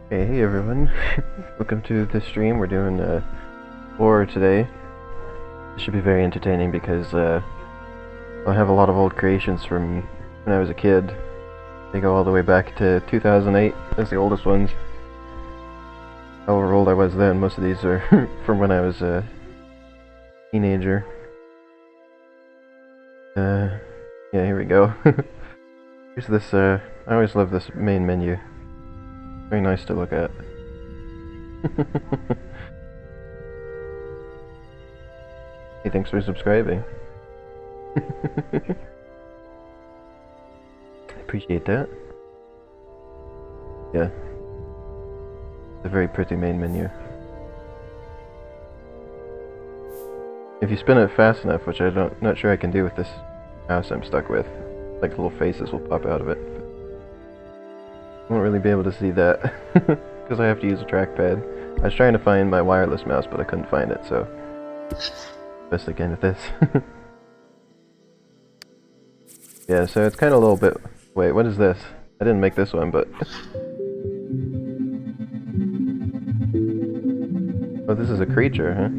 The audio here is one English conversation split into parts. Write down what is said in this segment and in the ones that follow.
Hey everyone, welcome to the stream. We're doing Spore today. This should be very entertaining because I have a lot of old creations from when I was a kid. They go all the way back to 2008. That's the oldest ones. However old I was then, most of these are from when I was a teenager. Yeah, here we go. Here's this, I always love this main menu. Very nice to look at. Hey, thanks for subscribing. I appreciate that. Yeah. It's a very pretty main menu. If you spin it fast enough, which not sure I can do with this mouse I'm stuck with, like little faces will pop out of it. I won't really be able to see that because I have to use a trackpad. I was trying to find my wireless mouse, but I couldn't find it, so best I can with this. Yeah, so it's kind of a little bit... Wait, what is this? I didn't make this one, but... Oh, this is a creature, huh?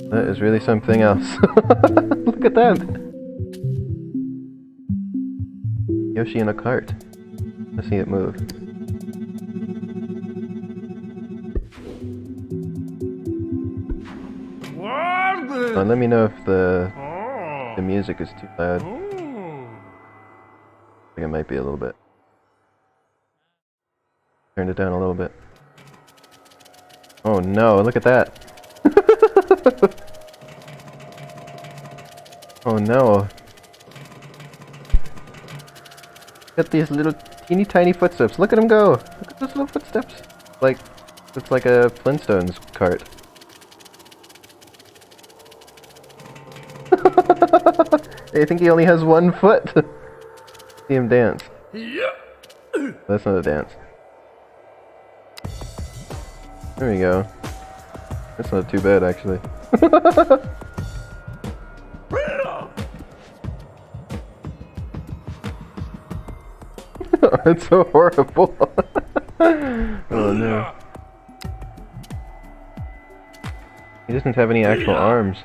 That is really something else. Look at that! Yoshi in a cart. Let's see it move. Let me know if the music is too loud. I think it might be a little bit. Turned it down a little bit. Oh no, look at that! Oh no. Look at these little teeny tiny footsteps. Look at them go! Look at those little footsteps. Like, it's like a Flintstones cart. I think he only has one foot. See him dance. That's not a dance. There we go. That's not too bad, actually. It's so horrible. Oh no. He doesn't have any actual arms.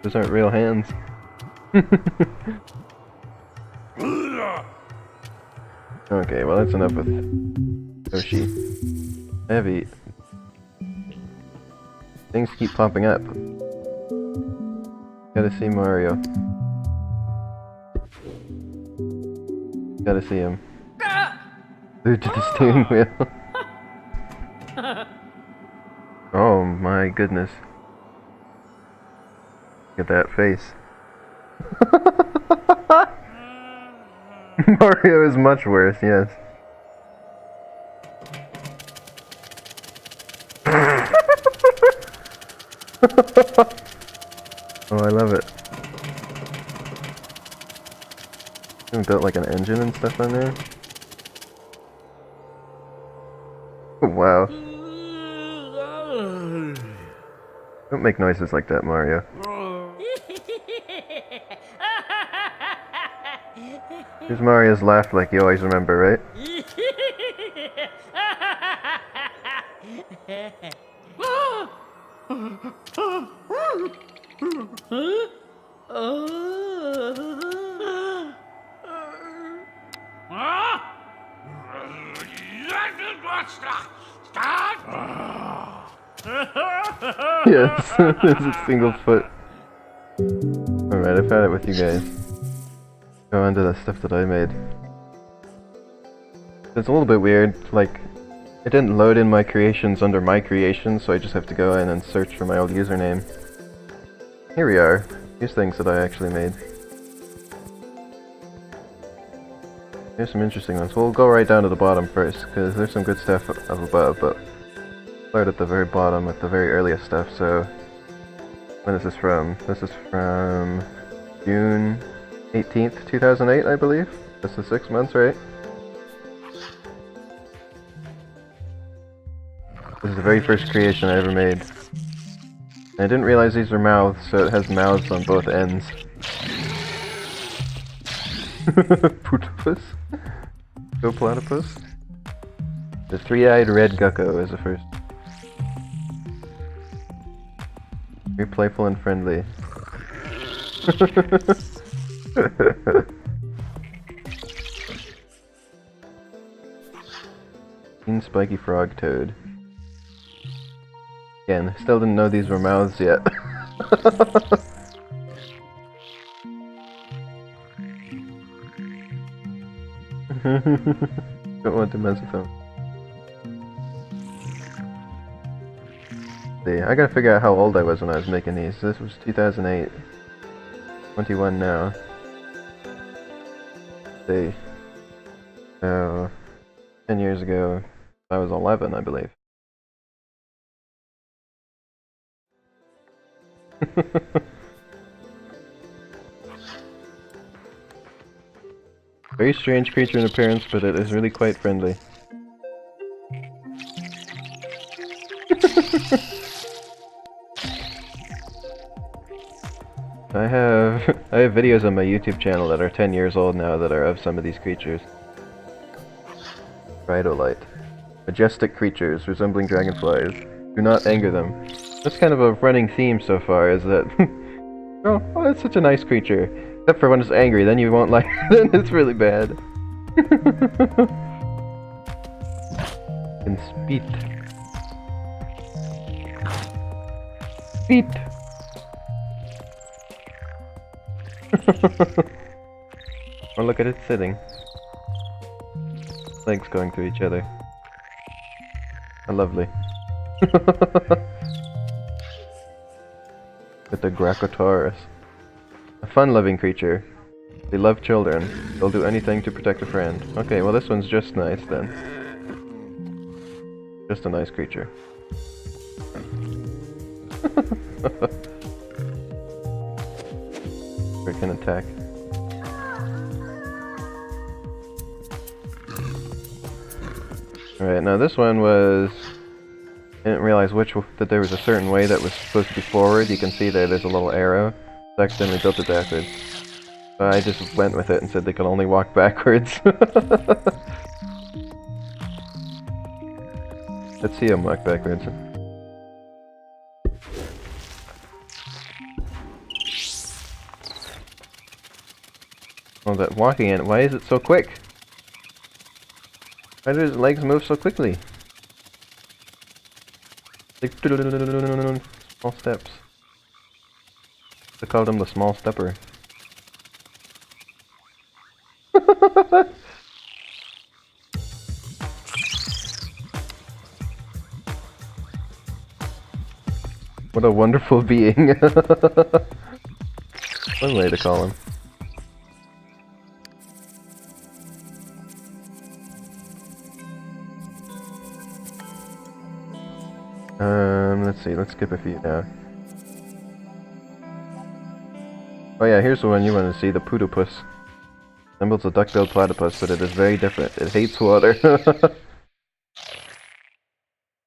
Those aren't real hands. Okay, well that's enough with Yoshi. Heavy. Things keep popping up. Gotta see Mario. Gotta see him. Glued to the steering wheel. Oh my goodness. Look at that face. Mario is much worse, yes. Oh, I love it. Even built like an engine and stuff on there. Wow. Don't make noises like that, Mario. Here's Mario's laugh like you always remember, right? Yes, there's a single foot. Alright, I found it with you guys. Go on to the stuff that I made. It's a little bit weird, like, it didn't load in my creations under my creations, so I just have to go in and search for my old username. Here we are. Here's things that I actually made. Here's some interesting ones. We'll go right down to the bottom first, because there's some good stuff up above, but start at the very bottom with the very earliest stuff. So, when is this from? This is from June 18th, 2008, I believe. That's the 6 months, right? This is the very first creation I ever made. And I didn't realize these were mouths, so it has mouths on both ends. Putopus? Go platypus? The three-eyed red gecko is the first. Very playful and friendly. Green spiky frog toad. Again, still didn't know these were mouths yet. Don't want to mess with them. See, I gotta figure out how old I was when I was making these. This was 2008. 21 now. See. So, 10 years ago, I was 11, I believe. Very strange creature in appearance, but it is really quite friendly. I have videos on my YouTube channel that are 10 years old now that are of some of these creatures. Rhydolite. Majestic creatures resembling dragonflies. Do not anger them. That's kind of a running theme so far, is that oh, it's such a nice creature. Except for when it's angry, then you won't like then it's really bad. And speed. Speed. Oh, look at it sitting. Legs going through each other. How lovely. With the Gracotaurus. A fun-loving creature. They love children. They'll do anything to protect a friend. Okay, well this one's just nice then. Just a nice creature. It can attack. Alright, now this one was... I didn't realize that there was a certain way that was supposed to be forward. You can see there's a little arrow. I accidentally built it backwards. So I just went with it and said they could only walk backwards. Let's see them walk backwards. Oh, that walking in, why is it so quick? Why do his legs move so quickly? Like, small steps. They called him the small stepper. What a wonderful being. One way to call him. Let's see, let's skip a few now. Oh yeah, here's the one you want to see, the Pudopus. Resembles a duck-billed platypus, but it is very different. It hates water.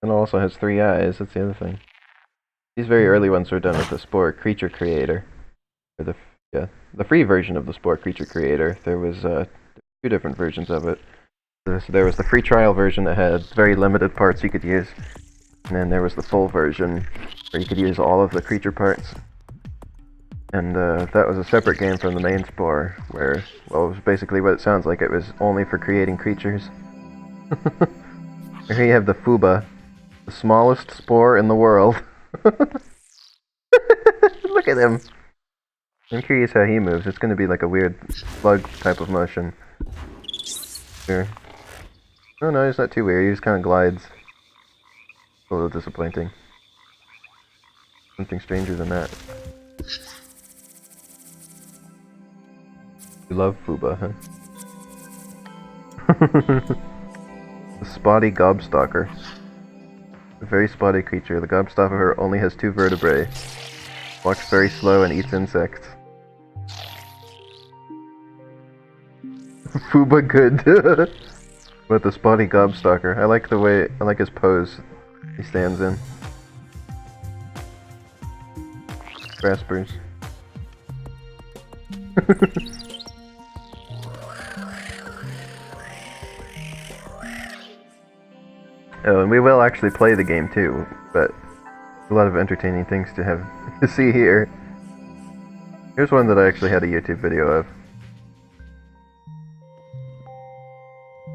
And also has 3 eyes, that's the other thing. These very early ones were done with the Spore Creature Creator. Or the free version of the Spore Creature Creator. There was 2 different versions of it. So there was the free trial version that had very limited parts you could use. And then there was the full version, where you could use all of the creature parts. And that was a separate game from the main Spore, where, well, it was basically what it sounds like. It was only for creating creatures. Here you have the Fuba, the smallest Spore in the world. Look at him! I'm curious how he moves. It's going to be like a weird slug type of motion. Here. Oh no, he's not too weird. He just kind of glides. A little disappointing. Something stranger than that. You love Fuba, huh? The spotty gobstalker. A very spotty creature. The gobstalker only has 2 vertebrae. Walks very slow and eats insects. Fuba good. But the spotty gobstalker. I like his pose he stands in. Graspers. Oh, and we will actually play the game too, but a lot of entertaining things to have to see here. Here's one that I actually had a YouTube video of.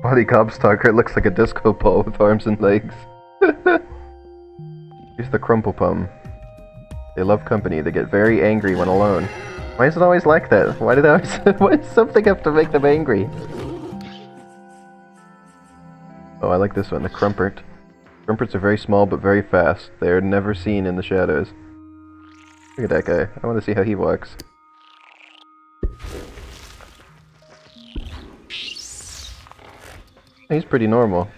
Body Gobstalker, it looks like a disco ball with arms and legs. Here's the Crumple Pum. They love company, they get very angry when alone. Why is it always like that? Why does something have to make them angry? Oh, I like this one, the Crumpert. Crumperts are very small but very fast. They are never seen in the shadows. Look at that guy. I want to see how he walks. He's pretty normal.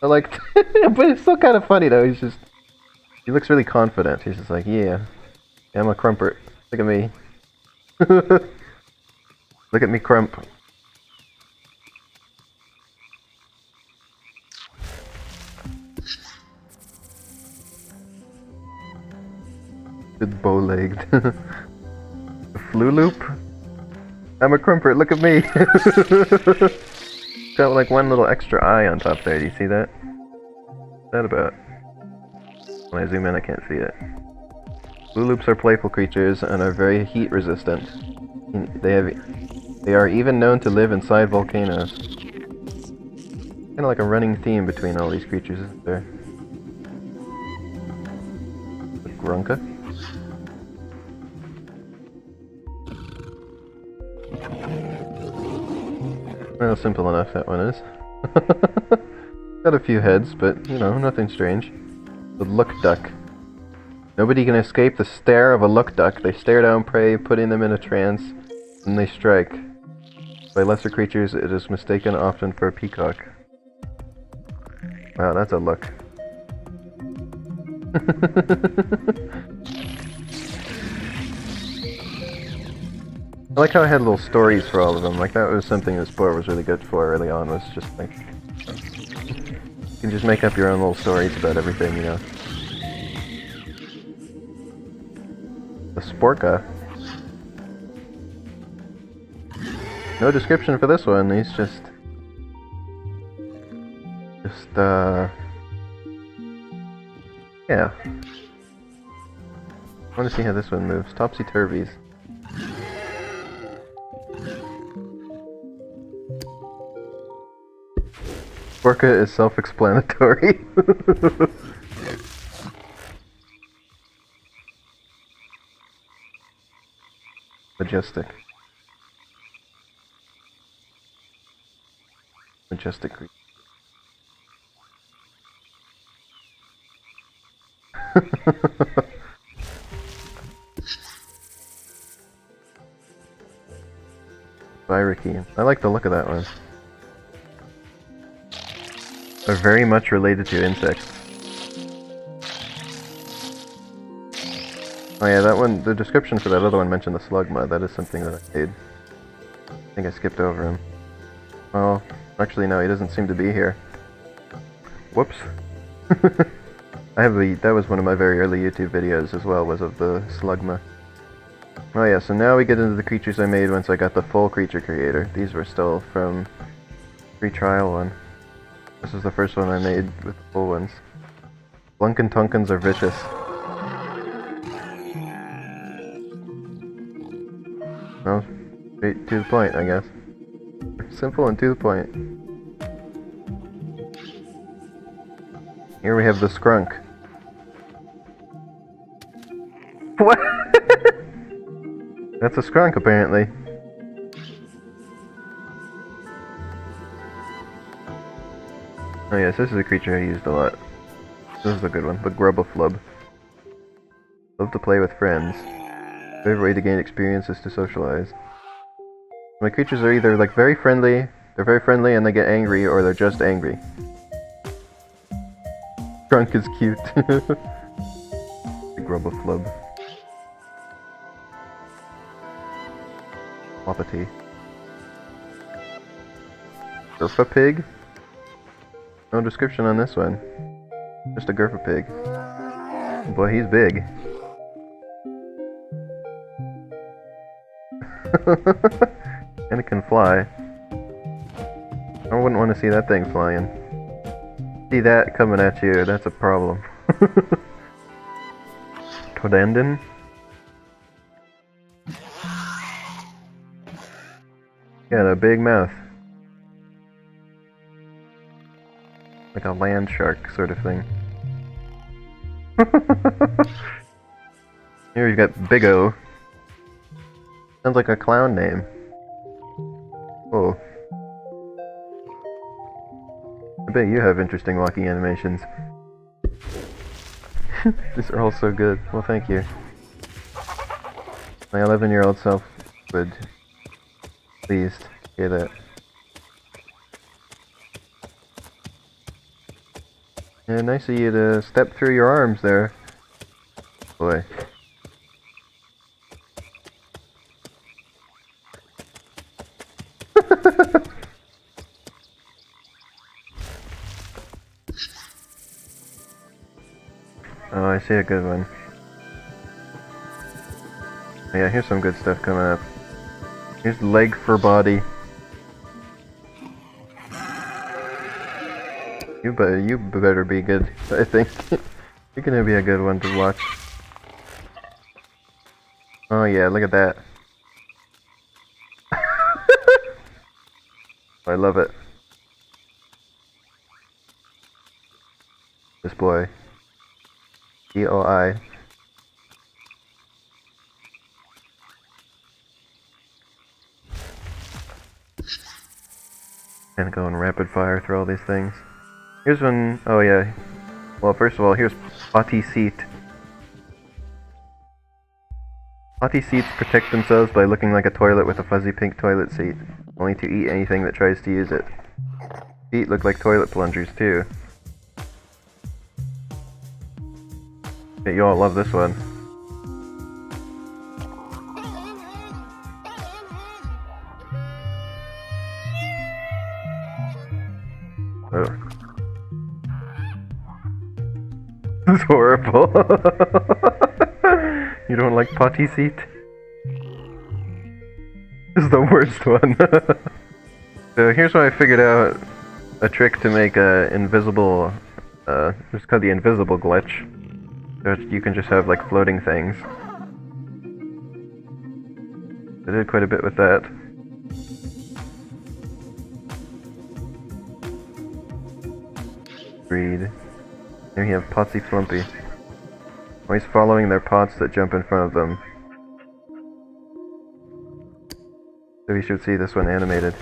I like, but it's still kind of funny though. He looks really confident. He's just like, yeah, I'm a Crumpert. Look at me. Look at me, Crump. Good bow-legged. The Flulup? I'm a Crumpert, look at me! Got like one little extra eye on top there, do you see that? What's that about? When I zoom in I can't see it. Flulups are playful creatures and are very heat resistant. They are even known to live inside volcanoes. Kinda like a running theme between all these creatures, isn't there? The Grunka? Well, simple enough that one is. Got a few heads, but, you know, nothing strange. The Look Duck. Nobody can escape the stare of a Look Duck. They stare down prey, putting them in a trance, and they strike. By lesser creatures, it is mistaken often for a peacock. Wow, that's a look. I like how I had little stories for all of them. Like, that was something that Spore was really good for early on, was just like... you can just make up your own little stories about everything, you know. The Sporka. No description for this one, he's just... yeah. I want to see how this one moves. Topsy-turvies. Sporka is self-explanatory. Majestic. Majestic creature. Spiraki. I like the look of that one. They're very much related to insects. Oh yeah, that one, the description for that other one mentioned the Slugma. That is something that I made. I think I skipped over him. Oh, actually no, he doesn't seem to be here. Whoops. That was one of my very early YouTube videos as well, was of the Slugma. Oh yeah, so now we get into the creatures I made once I got the full creature creator. These were still from free trial one. This is the first one I made with the full ones. Blunkin' Tunkins are vicious. Well, straight to the point, I guess. Simple and to the point. Here we have the Skrunk. What? That's a Skrunk, apparently. Oh yes, this is a creature I used a lot. This is a good one, the Grubbleflub. Love to play with friends. Favorite way to gain experience is to socialize. My creatures are either like they're very friendly and they get angry, or they're just angry. Skrunk is cute. The Grubbleflub. Wapiti. Gurfa Pig? No description on this one. Just a Gurfa Pig. Boy, he's big. And it can fly. I wouldn't want to see that thing flying. See that coming at you, that's a problem. Todenden? Got a big mouth. Like a land shark sort of thing. Here you've got Big O. Sounds like a clown name. Oh. I bet you have interesting walking animations. These are all so good. Well, thank you. My 11-year-old self would pleased hear that. Yeah, nice of you to step through your arms there. Boy. Oh, I see a good one. Yeah, here's some good stuff coming up. Here's leg for body. You better be good, I think. You're gonna be a good one to watch. Oh yeah, look at that. I love it. This boy. D-O-I. Gonna go in rapid fire through all these things. Here's one, oh yeah. Well, first of all, here's potty seat. Potty seats protect themselves by looking like a toilet with a fuzzy pink toilet seat, only to eat anything that tries to use it. Feet look like toilet plungers too. Bet you all love this one. Oh. This is horrible. You don't like potty seat? This is the worst one. So here's what I figured out. A trick to make a invisible, it's called the invisible glitch. So you can just have like floating things. I did quite a bit with that. Breed. Here you have Potsy Flumpy. Always following their pots that jump in front of them. So you should see this one animated.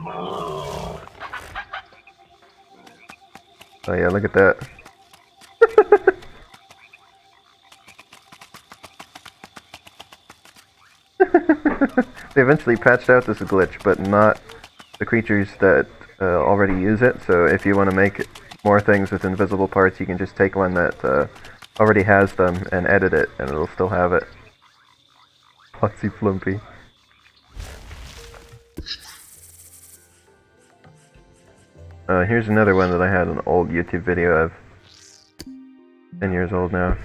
Oh yeah, look at that. They eventually patched out this glitch, but not the creatures that already use it, so if you want to make more things with invisible parts, you can just take one that already has them and edit it, and it'll still have it. Potsy Flumpy. Here's another one that I had an old YouTube video of. 10 years old now.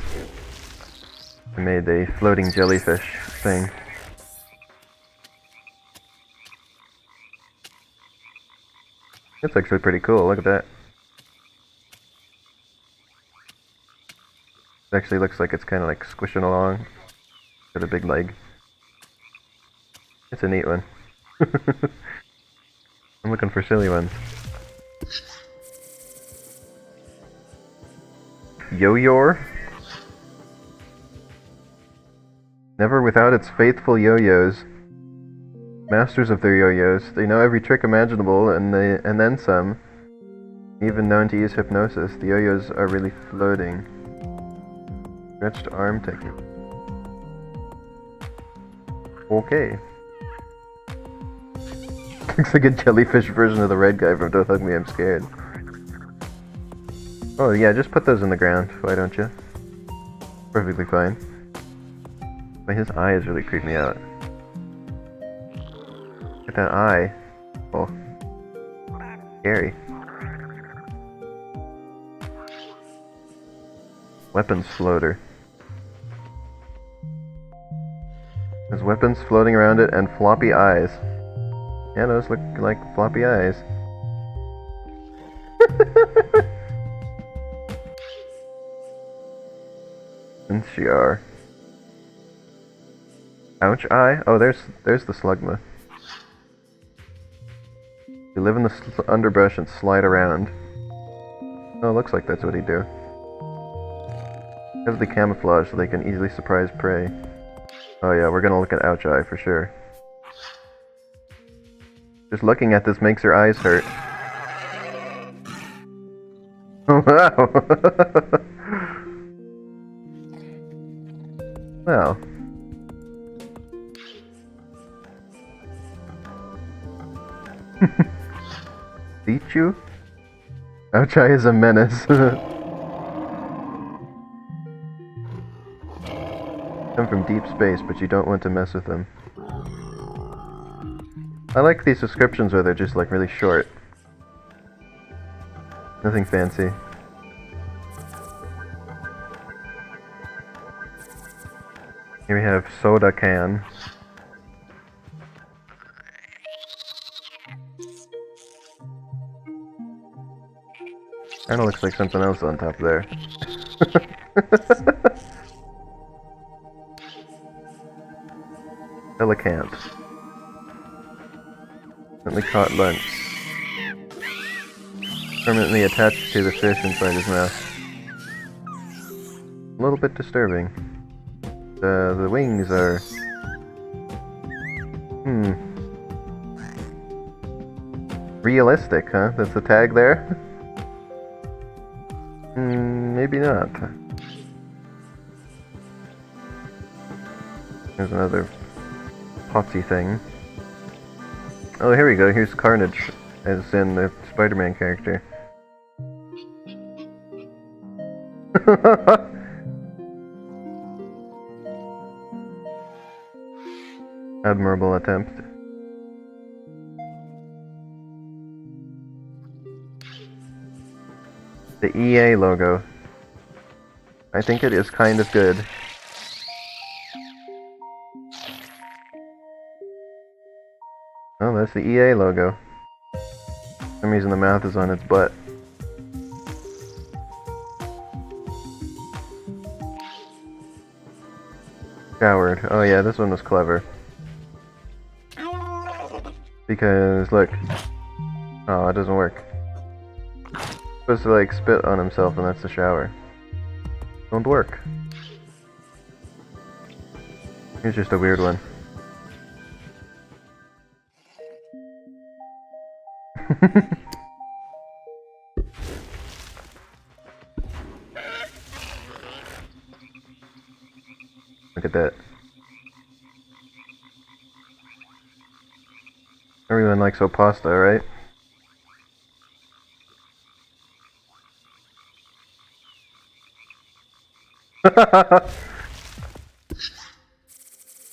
I made a floating jellyfish thing. It's actually pretty cool, look at that. It actually looks like it's kind of like squishing along. Got a big leg. It's a neat one. I'm looking for silly ones. Yo-yor? Never without its faithful yo-yos. Masters of their yo-yos. They know every trick imaginable and then some. Even known to use hypnosis. The yo-yos are really floating. Stretched arm technique. Okay. Looks like a jellyfish version of the red guy from Don't Hug Me, I'm Scared. Oh yeah, just put those in the ground, why don't you? Perfectly fine. But his eyes really creep me out. Look at that eye. Oh. Scary. Weapons floater. There's weapons floating around it and floppy eyes. Yeah, those look like floppy eyes. Silencio. Ouch eye? Oh, there's the slugma. You live in the underbrush and slide around. Oh, looks like that's what he'd do. Have the camouflage so they can easily surprise prey. Oh yeah, we're gonna look at Ouch eye for sure. Just looking at this makes her eyes hurt. Oh wow! Well. Beat you? Ouch eye is a menace. Come from deep space, but you don't want to mess with them. I like these descriptions where they're just like really short. Nothing fancy. Here we have soda can. Kinda looks like something else on top there. Elegant. Permanently caught lunch. Permanently attached to the fish inside his mouth. A little bit disturbing. The wings are... realistic, huh? That's the tag there? Maybe not. There's another potsy thing. Oh, here we go. Here's Carnage, as in the Spider-Man character. Admirable attempt. The EA logo. I think it is kind of good. Oh, that's the EA logo. For some reason the mouth is on its butt. Coward. Oh yeah, this one was clever. Because, look. Oh, it doesn't work. Supposed to like spit on himself and that's the shower. Don't work. Here's just a weird one. Look at that. Everyone likes opasta, right?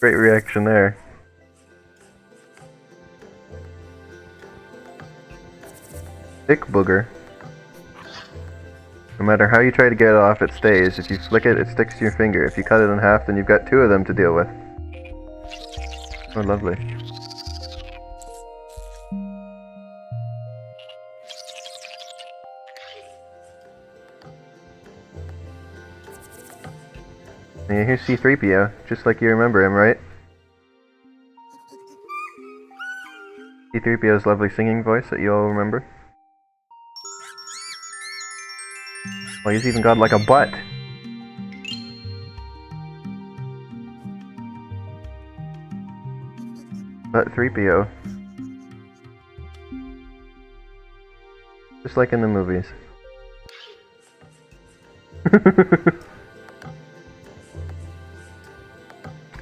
Great reaction there. Thick booger. No matter how you try to get it off, it stays. If you flick it, it sticks to your finger. If you cut it in half, then you've got two of them to deal with. Oh, lovely. Yeah, here's C-3PO, just like you remember him, right? C-3PO's lovely singing voice that you all remember. Well, he's even got like a butt. Butt 3PO. Just like in the movies.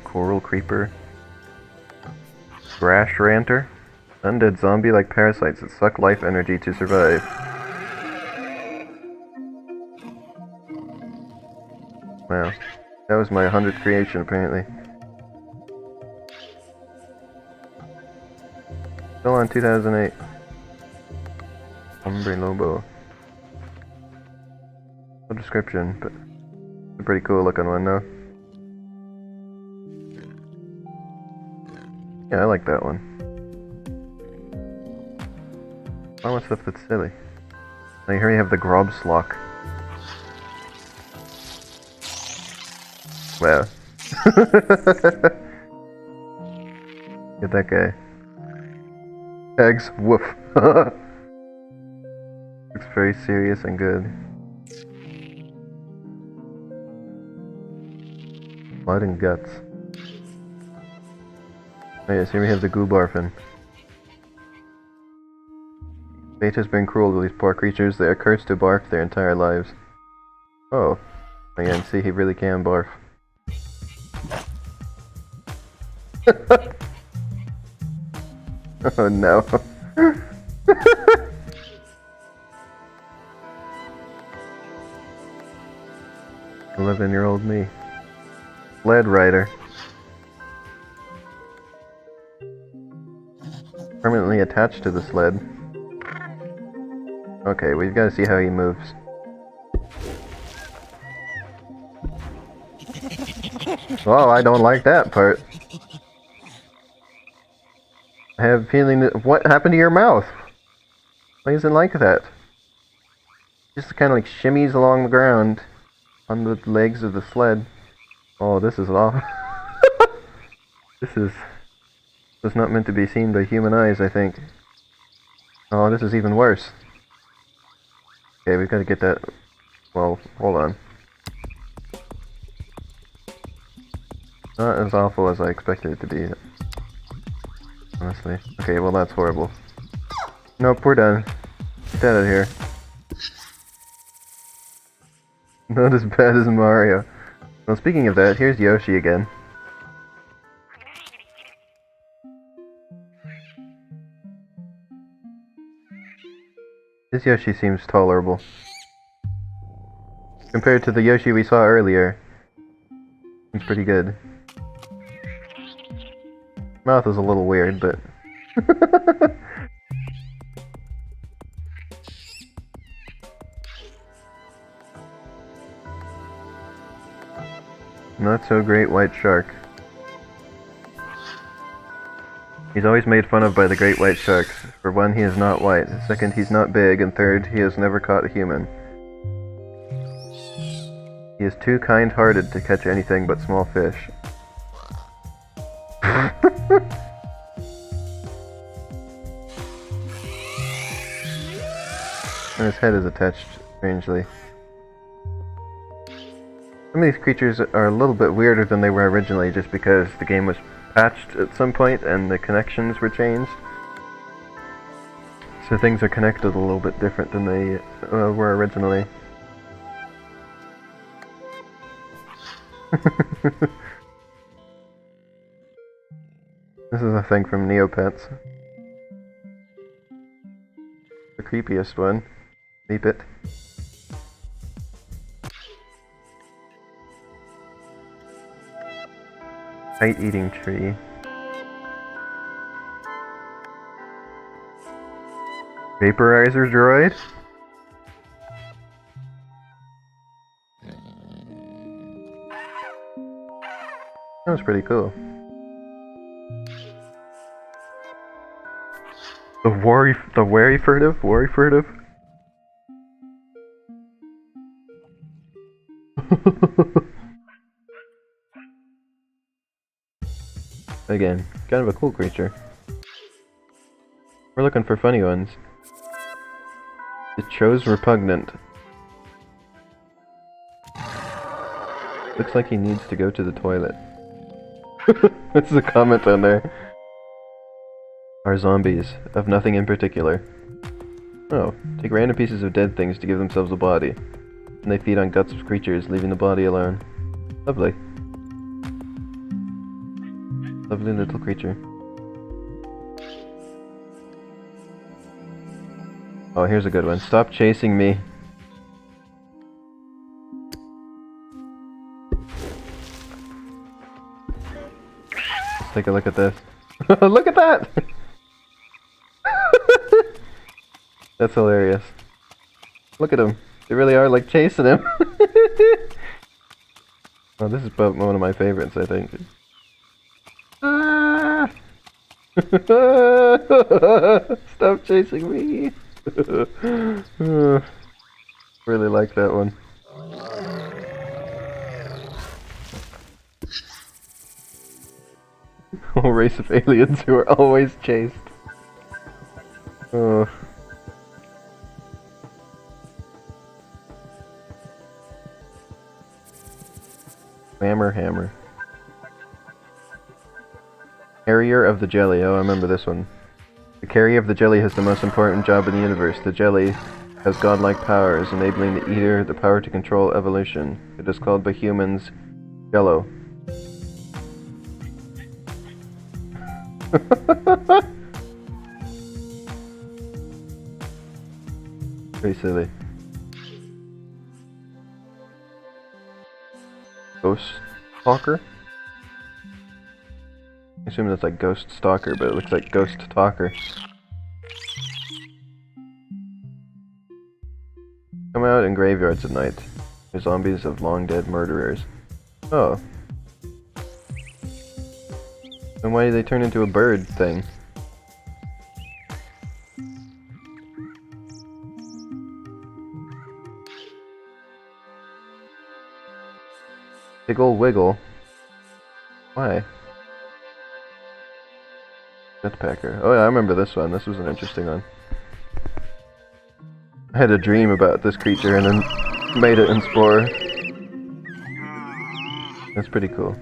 Coral creeper. Grash ranter. Undead zombie-like parasites that suck life energy to survive. Wow. That was my 100th creation, apparently. Still on 2008. Hombre Lobo. No description, but it's a pretty cool looking one, though. Yeah, I like that one. I want stuff that's silly. Now here you have the Grobslock. Wow. Get that guy. Eggs, woof. Looks very serious and good. Blood and guts. Oh yes, here we have the goo barfin. Fate has been cruel to these poor creatures. They are cursed to barf their entire lives. Oh. I can see he really can barf. Oh no. 11-year-old me. Sled rider. Permanently attached to the sled. Okay, we've got to see how he moves. Oh, I don't like that part. I have a feeling that... What happened to your mouth? Why is it like that? Just kind of like shimmies along the ground on the legs of the sled. Oh, this is awful. This is not meant to be seen by human eyes, I think. Oh, this is even worse. Okay, we've got to get that... Well, hold on. Not as awful as I expected it to be. Honestly. Okay, well that's horrible. Nope, we're done. Get out of here. Not as bad as Mario. Well, speaking of that, here's Yoshi again. This Yoshi seems tolerable. Compared to the Yoshi we saw earlier. Seems pretty good. Mouth is a little weird, but... Not so great white shark. He's always made fun of by the great white sharks. For one, he is not white. Second, he's not big. And third, he has never caught a human. He is too kind-hearted to catch anything but small fish. And his head is attached, strangely. Some of these creatures are a little bit weirder than they were originally, just because the game was patched at some point and the connections were changed. So things are connected a little bit different than they were originally. This is a thing from Neopets. The creepiest one. Beep it. Kite-eating tree. Vaporizer droid? That was pretty cool. The wary furtive? Wary furtive? Again, kind of a cool creature. We're looking for funny ones. It chose repugnant. Looks like he needs to go to the toilet. That's a comment on there. Are zombies, of nothing in particular. Oh, take random pieces of dead things to give themselves a body. And they feed on guts of creatures, leaving the body alone. Lovely. Lovely little creature. Oh, here's a good one. Stop chasing me. Let's take a look at this. Look at that! That's hilarious. Look at him. They really are like chasing him. Oh, this is about one of my favorites, I think. Ah! Stop chasing me. Really like that one. Whole race of aliens who are always chased. Oh. Hammer. Carrier of the jelly. Oh, I remember this one. The carrier of the jelly has the most important job in the universe. The jelly has godlike powers, enabling the eater the power to control evolution. It is called by humans Jello. Very silly. Ghost Talker? I assume that's like Ghost Stalker, but it looks like Ghost Talker. Come out in graveyards at night. They're zombies of long dead murderers. Oh. Then why do they turn into a bird thing? Wiggle Wiggle? Why? Jetpacker. Oh yeah, I remember this one. This was an interesting one. I had a dream about this creature and then made it in Spore. That's pretty cool.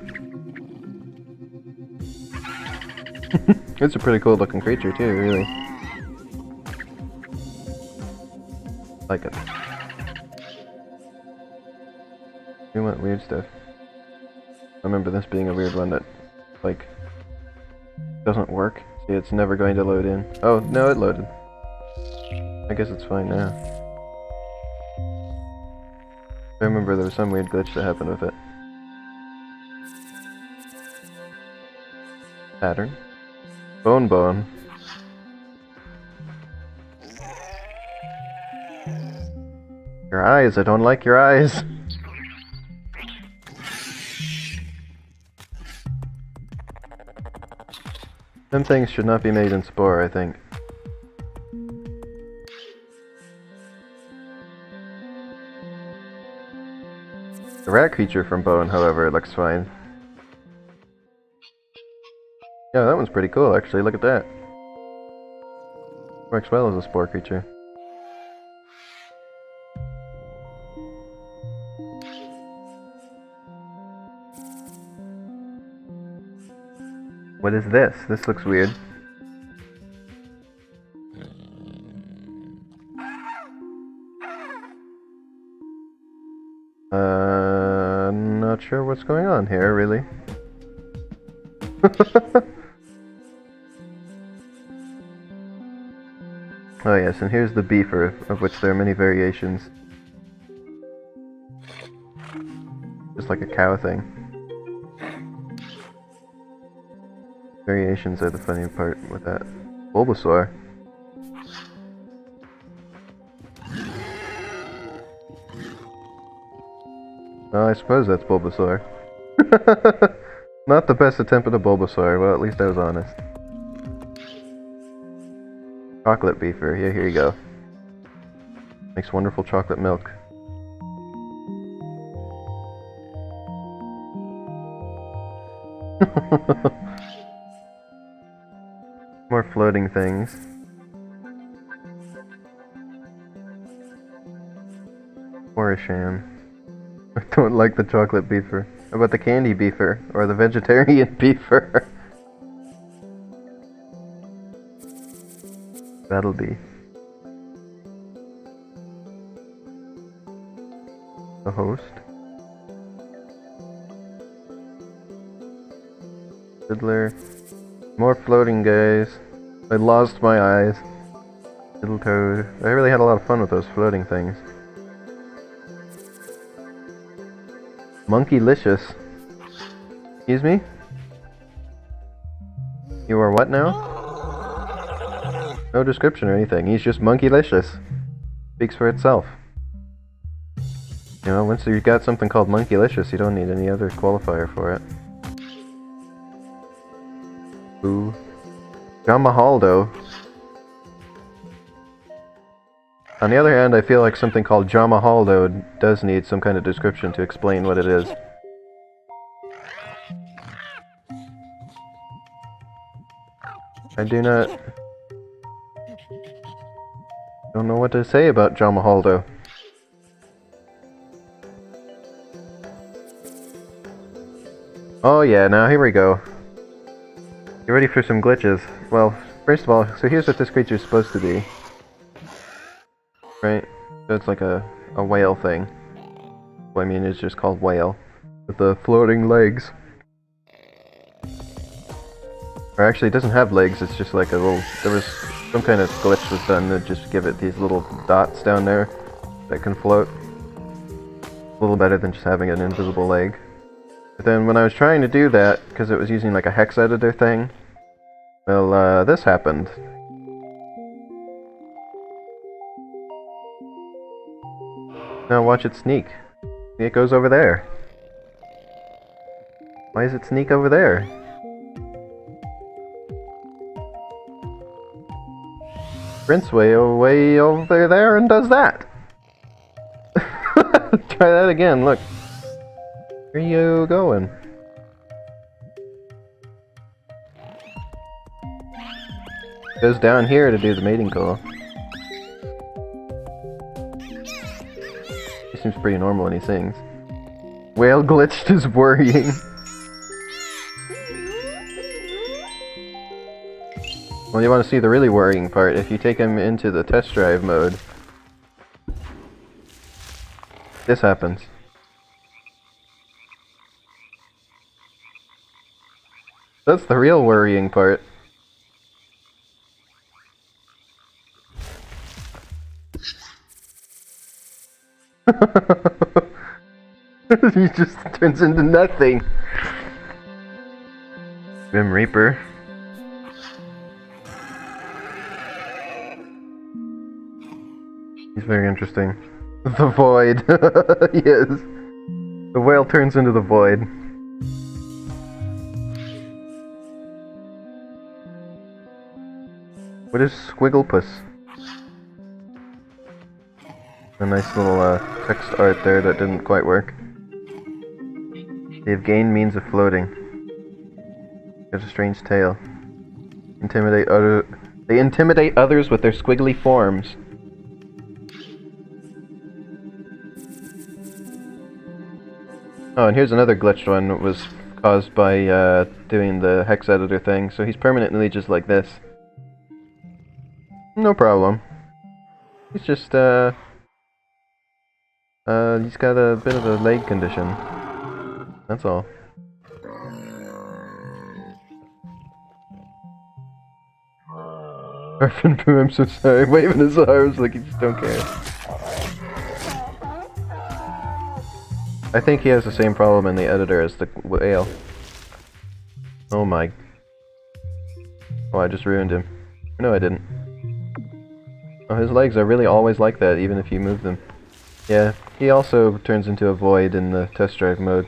It's a pretty cool looking creature too, really. Like it. We want weird stuff. I remember this being a weird one that, like, doesn't work. See, it's never going to load in. Oh, no, it loaded. I guess it's fine now. I remember there was some weird glitch that happened with it. Pattern. Bone. Your eyes, I don't like your eyes. Some things should not be made in Spore, I think. The rat creature from Bone, however, looks fine. Yeah, that one's pretty cool, actually. Look at that. Works well as a Spore creature. What is this? This looks weird. Not sure what's going on here, really. Oh yes, and here's the beefer, of which there are many variations. Just like a cow thing. Variations are the funny part with that. Bulbasaur. Well, I suppose that's Bulbasaur. Not the best attempt at a Bulbasaur, well at least I was honest. Chocolate beefer, yeah, here you go. Makes wonderful chocolate milk. More floating things. Orisham. I don't like the chocolate beefer. How about the candy beefer? Or the vegetarian beefer? That'll be. The host. Fiddler. More floating guys. I lost my eyes. Little toad. I really had a lot of fun with those floating things. Monkeylicious. Excuse me? You are what now? No description or anything. He's just monkeylicious. Speaks for itself. You know, once you've got something called monkeylicious, you don't need any other qualifier for it. Ooh. Jamahaldo. On the other hand, I feel like something called Jamahaldo does need some kind of description to explain what it is. I do not... don't know what to say about John Mahaldo. Oh yeah, now here we go. Get ready for some glitches. Well, first of all, so here's what this creature's supposed to be. Right? So it's like a whale thing. Well, I mean, it's just called whale. With the floating legs. Or actually, it doesn't have legs, it's just like a little... there was some kind of glitch was done to just give it these little dots down there that can float. A little better than just having an invisible leg. But then when I was trying to do that, because it was using like a hex editor thing, well, this happened. Now watch it sneak. See, it goes over there. Why does it sneak over there? Sprints way over there and does that. Try that again, look. Where are you going? Goes down here to do the mating call. He seems pretty normal when he sings. Whale glitched is worrying. Well, you want to see the really worrying part. If you take him into the test drive mode, this happens. That's the real worrying part. He just turns into nothing. Grim Reaper. He's very interesting. The Void. Yes. The whale turns into the Void. What is Squigglepuss? A nice little text art there that didn't quite work. They've gained means of floating. There's a strange tail. They intimidate others with their squiggly forms. Oh, and here's another glitched one that was caused by doing the hex editor thing. So he's permanently just like this. No problem. He's just, he's got a bit of a leg condition. That's all. Orphan Poo, I'm so sorry. Waving his arms like he just don't care. I think he has the same problem in the editor as the whale. Oh my. Oh, I just ruined him. No, I didn't. Oh, his legs are really always like that, even if you move them. Yeah, he also turns into a void in the test drive mode.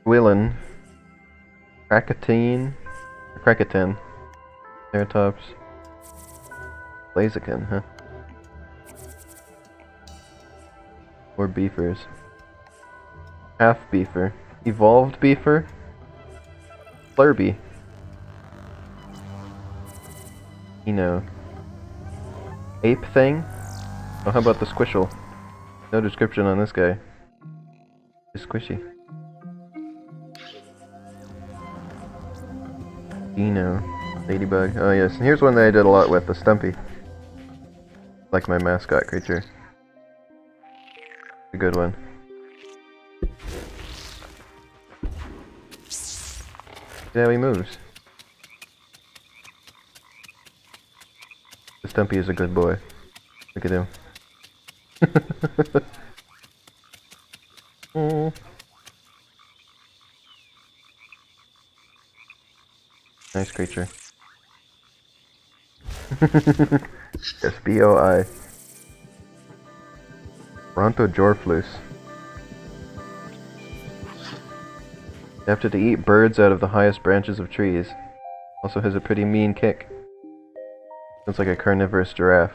Willin. Krakatine. Krakatan. Ceratops. Blaziken, huh? Or beefers. Half beefer. Evolved beefer. Flurby. You know. Ape thing? Oh, how about the squishel? No description on this guy. Just squishy. Dino. Ladybug. Oh yes, and here's one that I did a lot with, the Stumpy. Like my mascot creature. A good one. See how he moves. The Stumpy is a good boy. Look at him. Oh. Nice creature. S-B-O-I. Brontodorflus. Adapted to eat birds out of the highest branches of trees. Also has a pretty mean kick. Sounds like a carnivorous giraffe.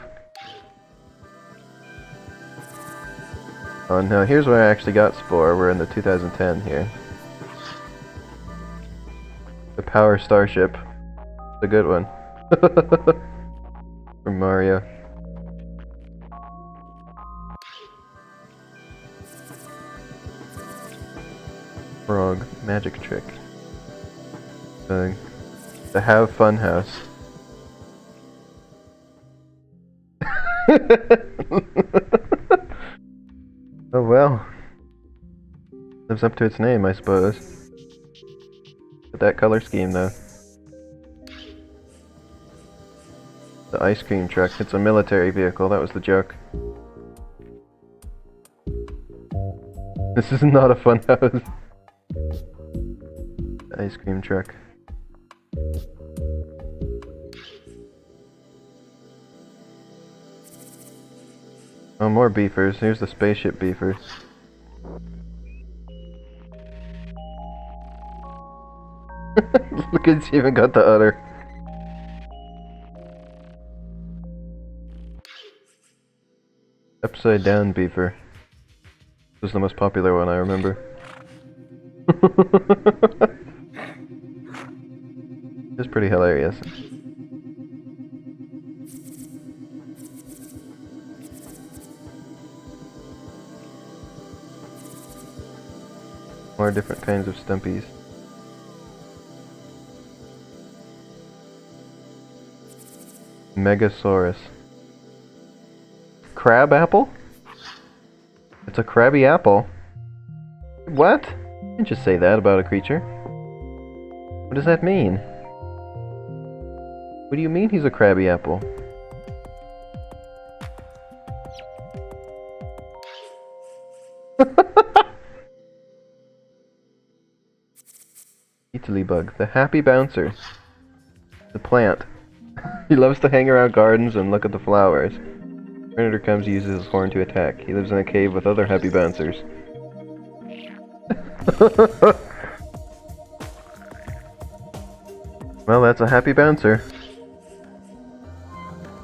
Oh no, here's where I actually got Spore. We're in the 2010 here. The Power Starship. It's a good one. From Mario. Frog. Magic trick. The Have Fun House. Oh well. Lives up to its name, I suppose. But that color scheme, though. The ice cream truck. It's a military vehicle. That was the joke. This is not a fun house. The ice cream truck. Oh, more beefers. Here's the spaceship beefers. Look, it's even got the udder. Upside down beefer. This was the most popular one, I remember. It's pretty hilarious. More different kinds of stumpies. Megasaurus. Crab apple? It's a crabby apple. What? You can't just say that about a creature. What does that mean? What do you mean he's a crabby apple? FlutterBug, the happy bouncer. The plant. He loves to hang around gardens and look at the flowers. Predator comes, uses his horn to attack. He lives in a cave with other happy bouncers. Well, that's a happy bouncer.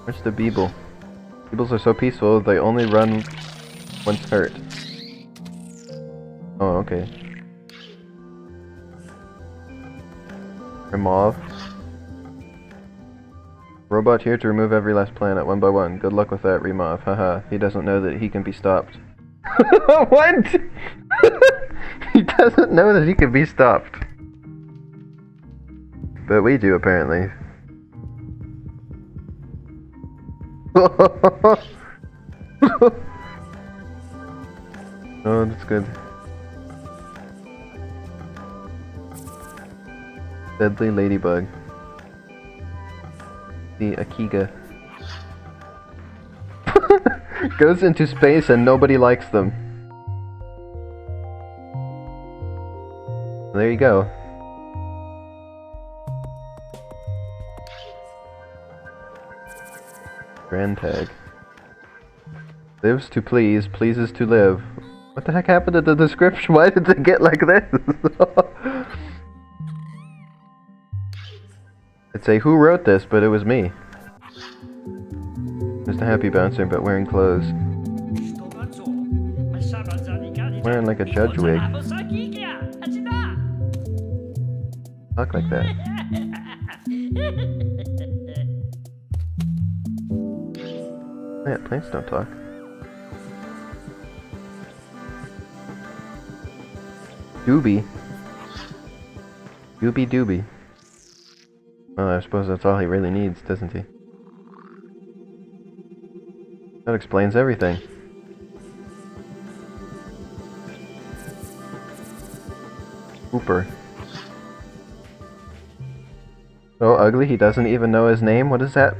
Where's the Beeble? Beebles are so peaceful, they only run once hurt. Oh, okay. Remove. Robot here to remove every last planet, one by one. Good luck with that, Remov. Haha, he doesn't know that he can be stopped. What? He doesn't know that he can be stopped. But we do, apparently. Oh, that's good. Deadly ladybug. The Akiga. Goes into space and nobody likes them. There you go. Grand tag. Lives to please, pleases to live. What the heck happened to the description? Why did it get like this? It'd say who wrote this, but it was me. Just a happy bouncer, but wearing clothes. Wearing like a judge wig. Talk like that. Yeah, plants don't talk. Doobie. Doobie. Well, I suppose that's all he really needs, doesn't he? That explains everything. Hooper. So ugly he doesn't even know his name? What is that?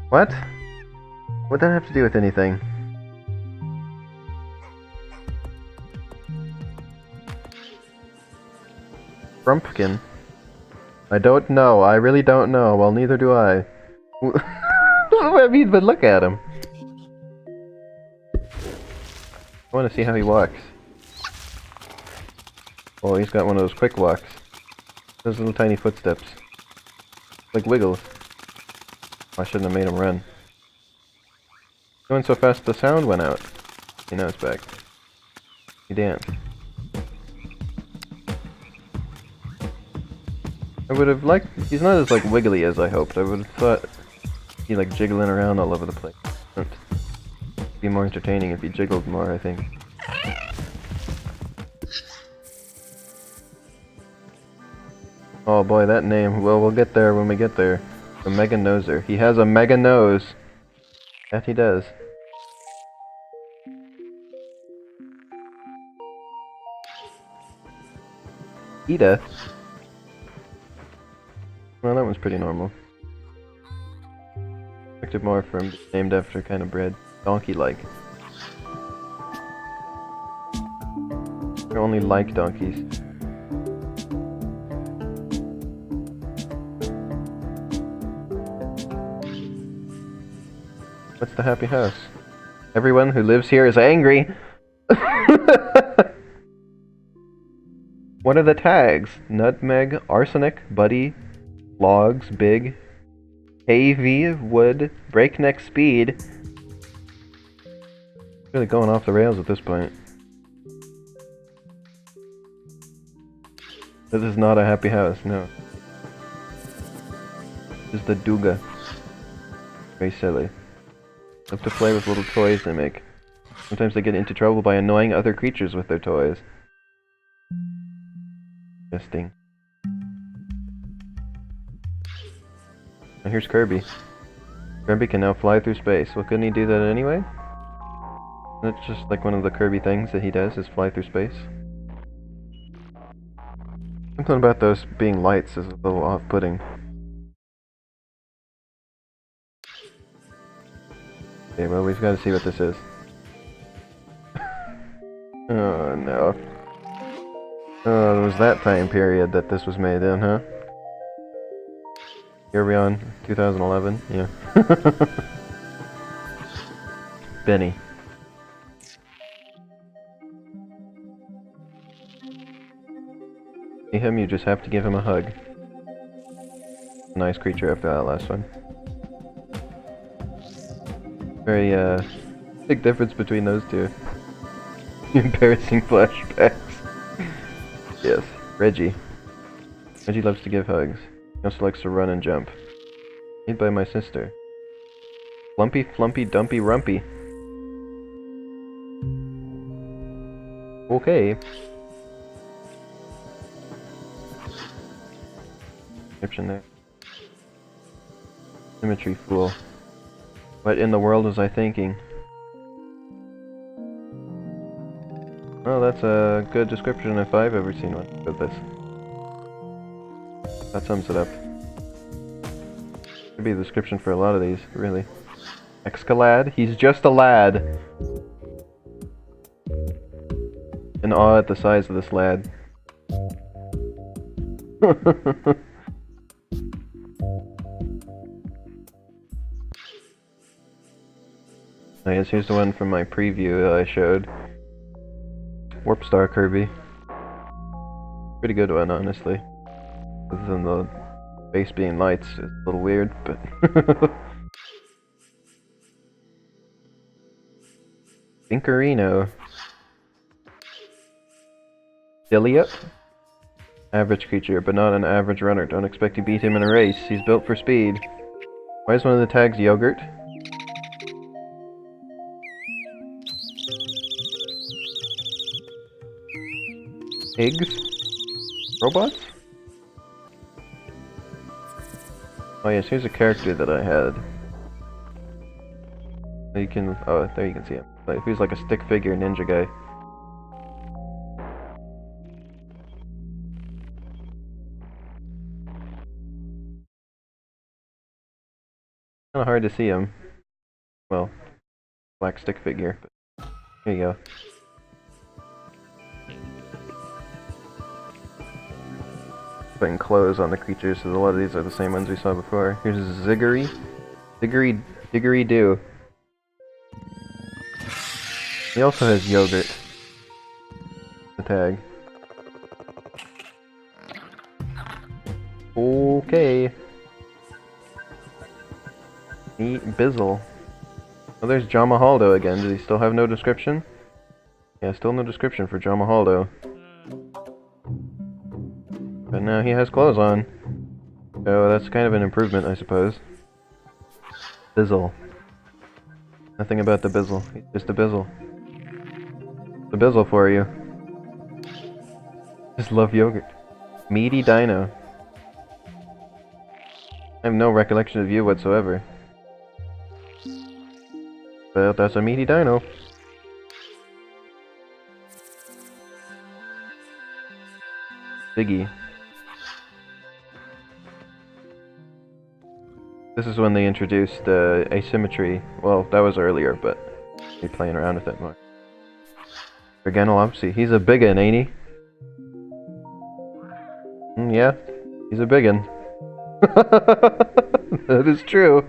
What? What does that have to do with anything? Frumpkin. I don't know. I really don't know. Well, neither do I. I mean, but look at him. I want to see how he walks. Oh, he's got one of those quick walks. Those little tiny footsteps. Like Wiggles. I shouldn't have made him run. Going so fast the sound went out. He now it's back. He danced. I would have liked... He's not as, like, wiggly as I hoped. I would have thought he'd, like, jiggling around all over the place. It'd be more entertaining if he jiggled more, I think. Oh boy, that name. Well, we'll get there when we get there. The Mega Noser. He has a mega nose. That he does. Ida. Well, that one's pretty normal. Expected more from named after kind of bread. Donkey-like. I only like donkeys. What's the happy house? Everyone who lives here is angry! What are the tags? Nutmeg, arsenic, buddy, logs, big, heavy, wood, breakneck speed. Really going off the rails at this point. This is not a happy house, no. This is the Duga. Very silly. Love to play with little toys they make. Sometimes they get into trouble by annoying other creatures with their toys. Interesting. And here's Kirby. Kirby can now fly through space. Well, couldn't he do that anyway? That's just like one of the Kirby things that he does, is fly through space. Something about those being lights is a little off-putting. Okay, well, we've got to see what this is. Oh, no. Oh, it was that time period that this was made in, huh? Here we on 2011, yeah. Benny. See him, you just have to give him a hug. Nice creature after that last one. Very, big difference between those two. Embarrassing flashbacks. Yes, Reggie. Reggie loves to give hugs. He also likes to run and jump. Made by my sister. Flumpy, flumpy, dumpy, rumpy. Okay. Description there. Symmetry fool. What in the world was I thinking? Well, that's a good description if I've ever seen one of this. That sums it up. Could be the description for a lot of these, really. Excalad? He's just a lad. In awe at the size of this lad. I guess here's the one from my preview that I showed. Warp Star Kirby. Pretty good one, honestly. Other than the base being lights, it's a little weird, but... Dinkerino. Dilliot? Average creature, but not an average runner. Don't expect to beat him in a race. He's built for speed. Why is one of the tags yogurt? Eggs? Robots? Oh yes, here's a character that I had. You can... oh, there you can see him. He's like a stick figure ninja guy. Kinda hard to see him. Well, black stick figure. But here you go. Putting clothes on the creatures, so a lot of these are the same ones we saw before. Here's Ziggery. Diggery Doo. He also has yogurt. The tag. Okay. Neat Bizzle. Oh, there's John Mahaldo again. Does he still have no description? Yeah, still no description for John Mahaldo. But now he has clothes on. So that's kind of an improvement, I suppose. Bizzle. Nothing about the Bizzle. He's just a Bizzle. The Bizzle for you. Just love yogurt. Meaty Dino. I have no recollection of you whatsoever. But that's a meaty dino. Biggie. This is when they introduced asymmetry. Well, that was earlier, but they're playing around with it more. Organolopsy. He's a biggin, ain't he? Yeah, he's a biggin. That is true.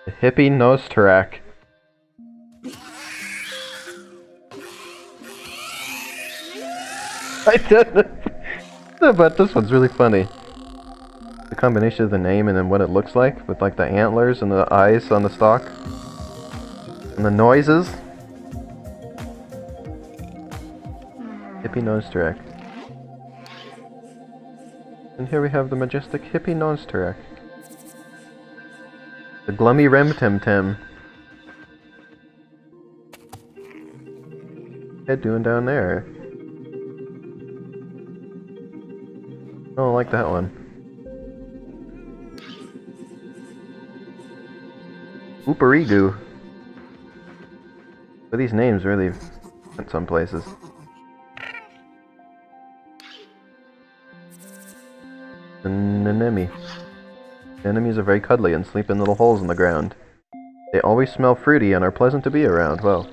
The hippie nose tarak. I don't know, but this one's really funny. The combination of the name and then what it looks like, with like the antlers and the eyes on the stalk. And the noises. Hippie nose tarak. And here we have the majestic hippie nose tarak. The glummy remtemtem. Head doing down there? I don't like that one. Ooperigu. But these names really went some places. The Nanemi. Anemones are very cuddly and sleep in little holes in the ground. They always smell fruity and are pleasant to be around. Well,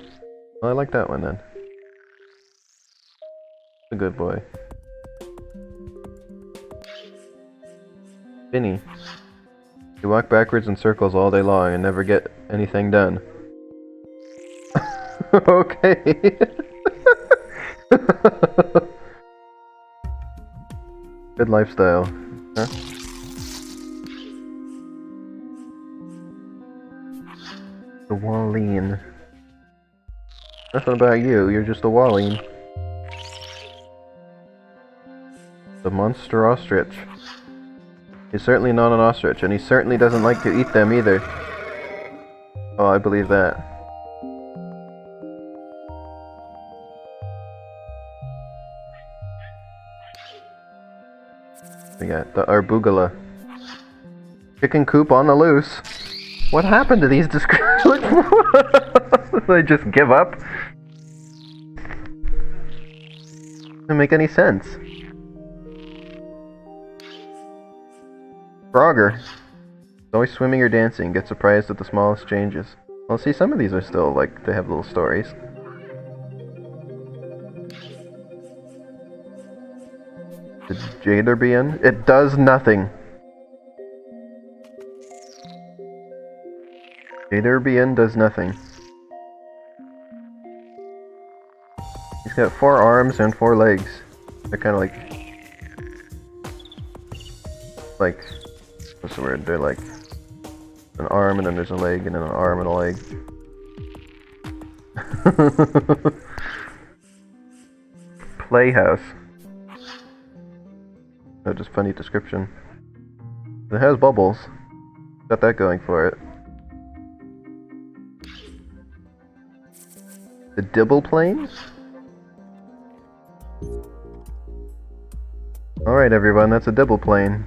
I like that one then. A good boy. Vinny. You walk backwards in circles all day long and never get anything done. Okay. Good lifestyle. Huh? The Walleen. Nothing about you, you're just a Walleen. The monster ostrich. He's certainly not an ostrich, and he certainly doesn't like to eat them either. Oh, I believe that. We got the Arbugula. Chicken coop on the loose. What happened to these descriptions? They just give up? Doesn't make any sense. Frogger. Always swimming or dancing, get surprised at the smallest changes. Well, see, some of these are still, like, they have little stories. The Jaderbian? It does nothing. Jaderbian does nothing. He's got 4 arms and 4 legs. They're kind of like, what's the word? They're like an arm and then there's a leg and then an arm and a leg. Playhouse. No, just funny description. It has bubbles. Got that going for it. The Dibble plane? Alright everyone, that's a Dibble plane.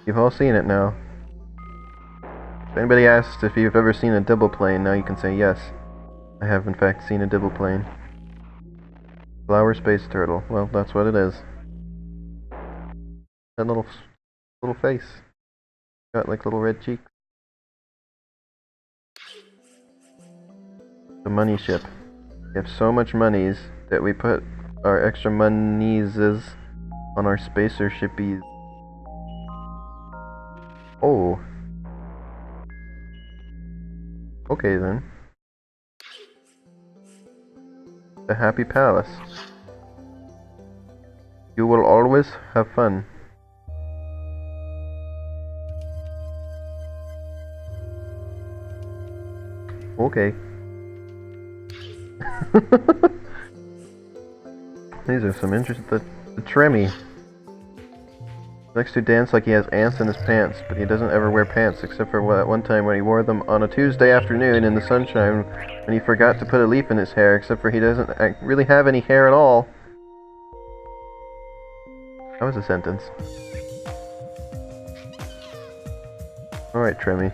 You've all seen it now. If anybody asks if you've ever seen a Dibble plane, now you can say yes. I have in fact seen a Dibble plane. Flower space turtle. Well, that's what it is. That little face. Got like little red cheeks. The money ship. We have so much monies that we put our extra monies on our spacer shippies. Oh. Okay then. The Happy Palace. You will always have fun. Okay. These are some interesting... The Tremmy likes to dance like he has ants in his pants, but he doesn't ever wear pants except for that one time when he wore them on a Tuesday afternoon in the sunshine when he forgot to put a leaf in his hair, except for he doesn't really have any hair at all. That was a sentence. Alright, Tremmy.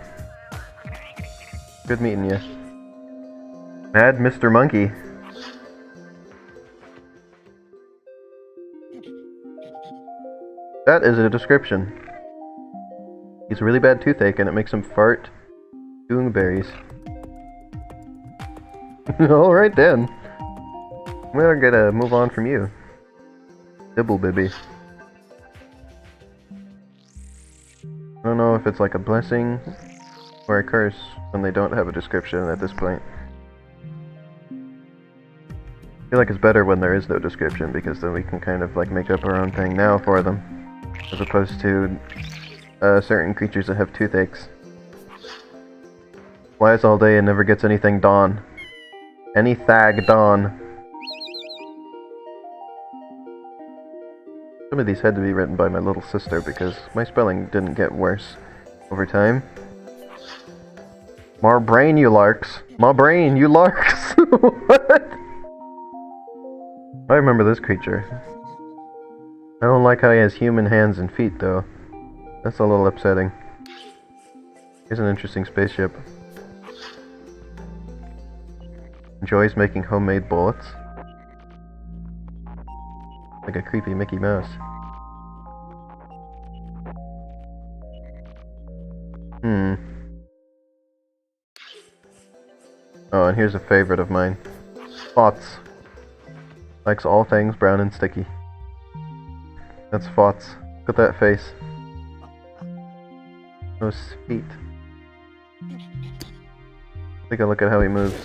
Good meeting you. Mad Mr. Monkey. That is a description. He's a really bad toothache and it makes him fart doing berries. Alright then. We're gonna move on from you. Dibblebibby. I don't know if it's like a blessing or a curse when they don't have a description at this point. I feel like it's better when there is no description because then we can kind of like make up our own thing now for them. As opposed to certain creatures that have toothaches. Flies all day and never gets anything done. Any thag done. Some of these had to be written by my little sister because my spelling didn't get worse over time. My brain, you larks! My brain, you larks! What? I remember this creature. I don't like how he has human hands and feet, though. That's a little upsetting. Here's an interesting spaceship. Enjoys making homemade bullets. Like a creepy Mickey Mouse. Oh, and here's a favorite of mine. Fots. Likes all things brown and sticky. That's Fots. Look at that face. Those feet. Take a look at how he moves.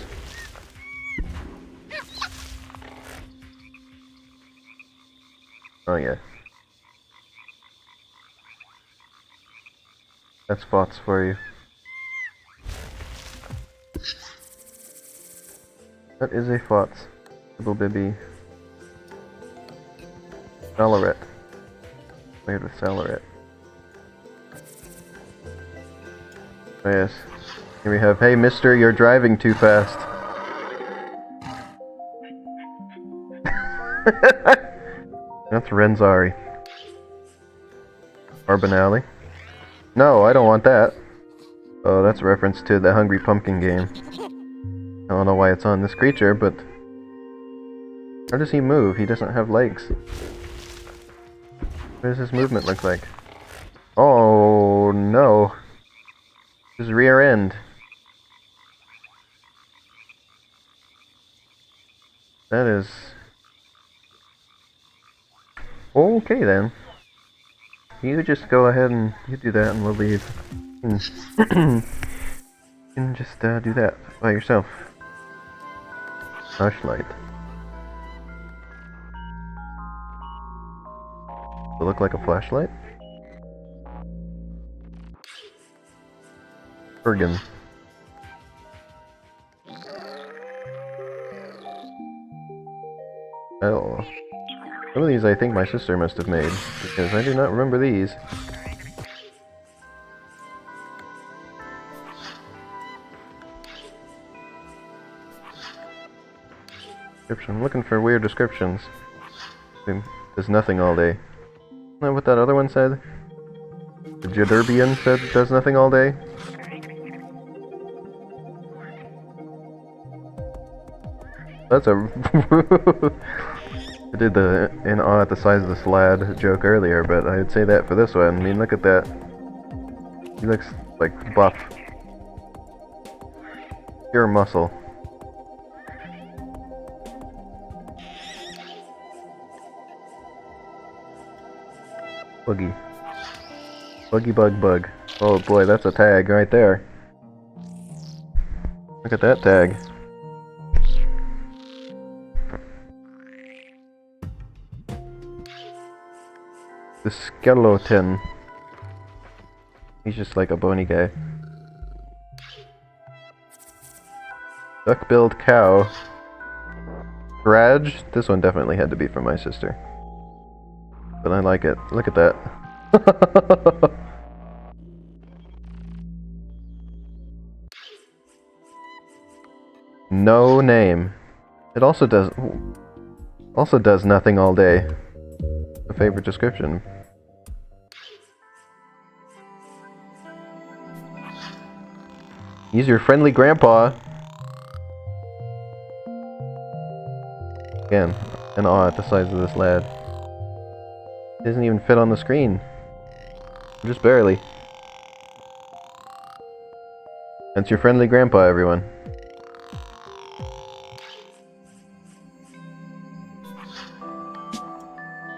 Oh yeah. That's Fots for you. That is a Fots. Little Bibby. Salaret. Played with Salaret. Oh yes. Here we have, hey mister, you're driving too fast. That's Renzari. Arbonale. No, I don't want that. Oh, that's a reference to the Hungry Pumpkin game. I don't know why it's on this creature, but... How does he move? He doesn't have legs. What does his movement look like? Oh, no. His rear end. That is... Okay then. You just go ahead and you do that and we'll leave. You can just do that by yourself. Flashlight. Does it look like a flashlight? Bergen. Oh. Some of these I think my sister must have made, because I do not remember these. Description. I'm looking for weird descriptions. Does nothing all day. Isn't that what that other one said? The Jadurbian said does nothing all day? That's a... I did the in awe at the size of this lad joke earlier, but I'd say that for this one. I mean, look at that. He looks like buff. Pure muscle. Buggy. Buggy bug bug. Oh boy, that's a tag right there. Look at that tag. The skeleton. He's just like a bony guy. Duck-billed cow. Raj? This one definitely had to be from my sister. But I like it. Look at that. No name. It also does nothing all day. A favorite description. He's your friendly grandpa. Again, in awe at the size of this lad. He doesn't even fit on the screen. Just barely. That's your friendly grandpa, everyone.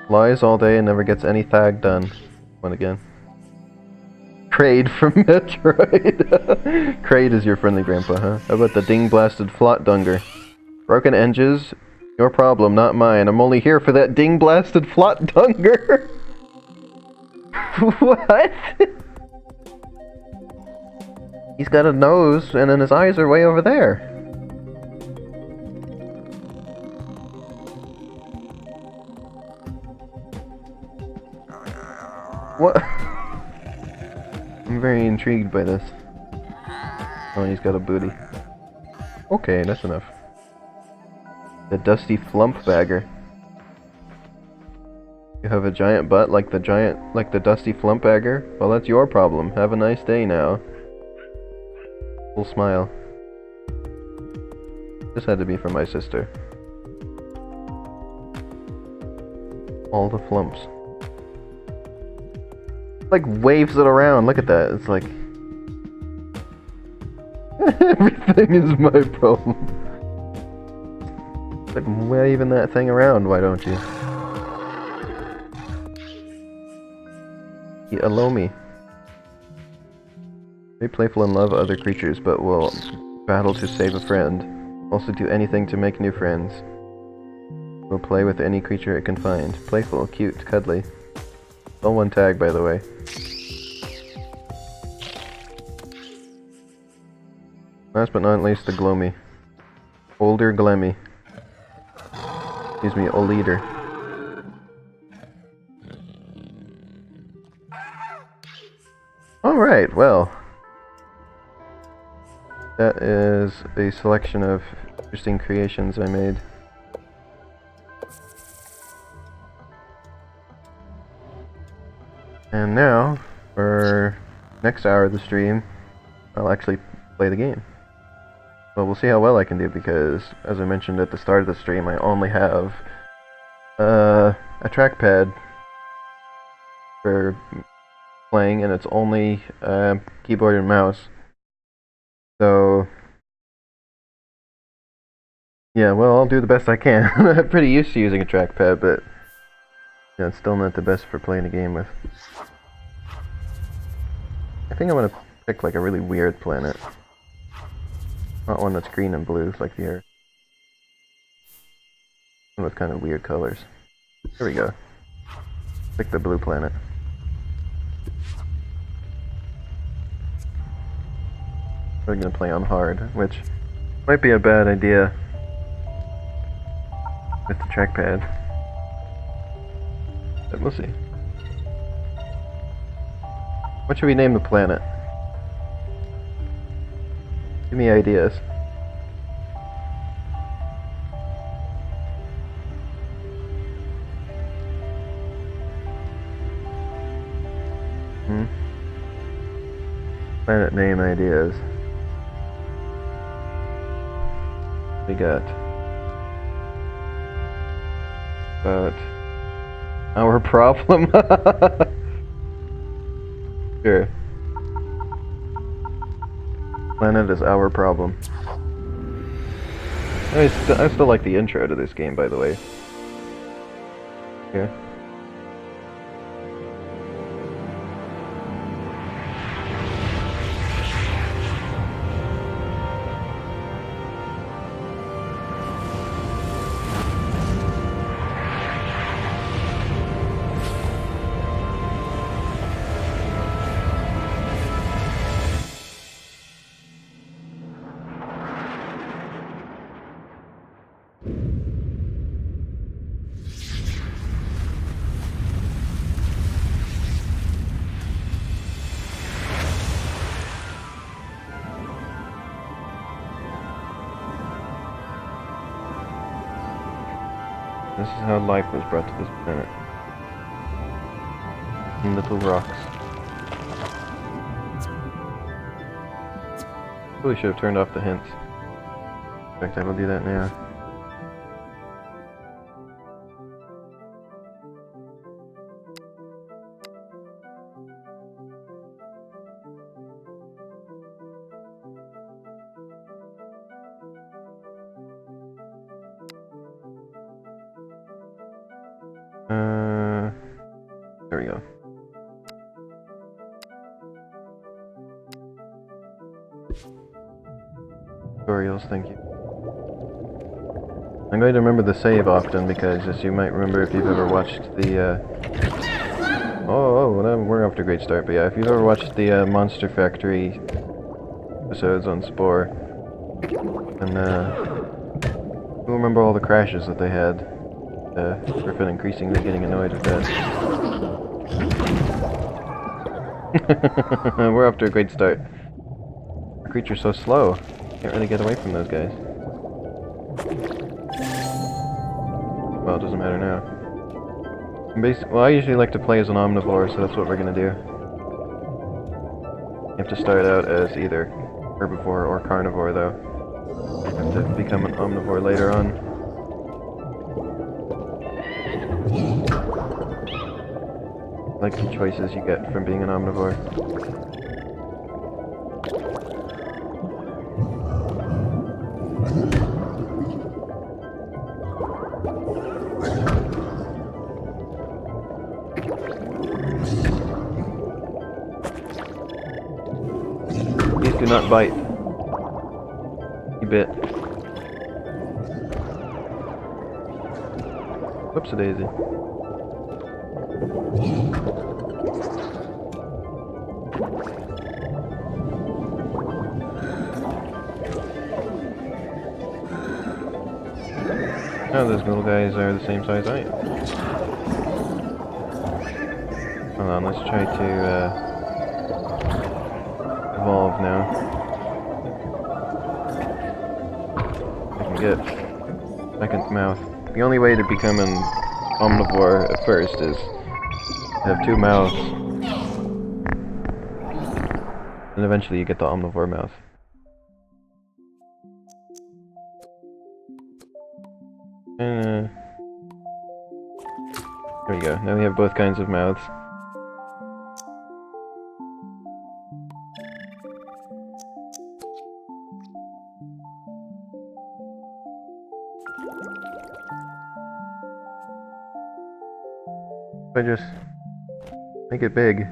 Lies all day and never gets any thag done. One again. Kraid from Metroid. Kraid is your friendly grandpa, huh? How about the ding-blasted Flotdunger? Broken engines? Your problem, not mine. I'm only here for that ding-blasted Flotdunger. What? He's got a nose, and then his eyes are way over there. What? I'm very intrigued by this. Oh, he's got a booty. Okay, that's enough. The dusty flump bagger. You have a giant butt like the dusty flump bagger? Well, that's your problem. Have a nice day now. Full smile. This had to be from my sister. All the flumps. Like waves it around. Look at that. It's like everything is my problem. It's like waving that thing around. Why don't you? Allow me. Very playful and love other creatures, but will battle to save a friend. Also do anything to make new friends. Will play with any creature it can find. Playful, cute, cuddly. All one tag, by the way. Last but not least, the Gloomy. Older Glemmy. Excuse me, Oleader. Alright, well. That is a selection of interesting creations I made. And now, for next hour of the stream, I'll actually play the game. Well, we'll see how well I can do because, as I mentioned at the start of the stream, I only have a trackpad for playing, and it's only keyboard and mouse. So, yeah, well, I'll do the best I can. I'm pretty used to using a trackpad, but yeah, it's still not the best for playing a game with. I think I'm gonna pick like a really weird planet. Not one that's green and blue like the Earth. One with kind of weird colors. There we go. Pick the blue planet. We're gonna play on hard, which might be a bad idea with the trackpad. But we'll see. What should we name the planet? Give me ideas. Planet name ideas. We got our problem. Sure. Planet is our problem. I still like the intro to this game, by the way. Yeah. This is how life was brought to this planet. In little rocks. Really should have turned off the hints. In fact, I will do that now. There we go. Tutorials, thank you. I'm going to remember the save often because, as you might remember if you've ever watched the, well, we're off to a great start, but yeah, if you've ever watched the, Monster Factory episodes on Spore, then, you'll remember all the crashes that they had. Griffin increasingly getting annoyed with that. We're off to a great start. The creature's so slow. Can't really get away from those guys. Well, it doesn't matter now. Well, I usually like to play as an omnivore, so that's what we're gonna do. You have to start out as either herbivore or carnivore, though. You have to become an omnivore later on. I like the choices you get from being an omnivore. Please do not bite. You bit. Whoops-a-daisy. Now those little guys are the same size I am. Hold on, let's try to evolve now. I can get second mouth. The only way to become an omnivore at first is to have two mouths. And eventually you get the omnivore mouth. There we go. Now we have both kinds of mouths. If I just make it big.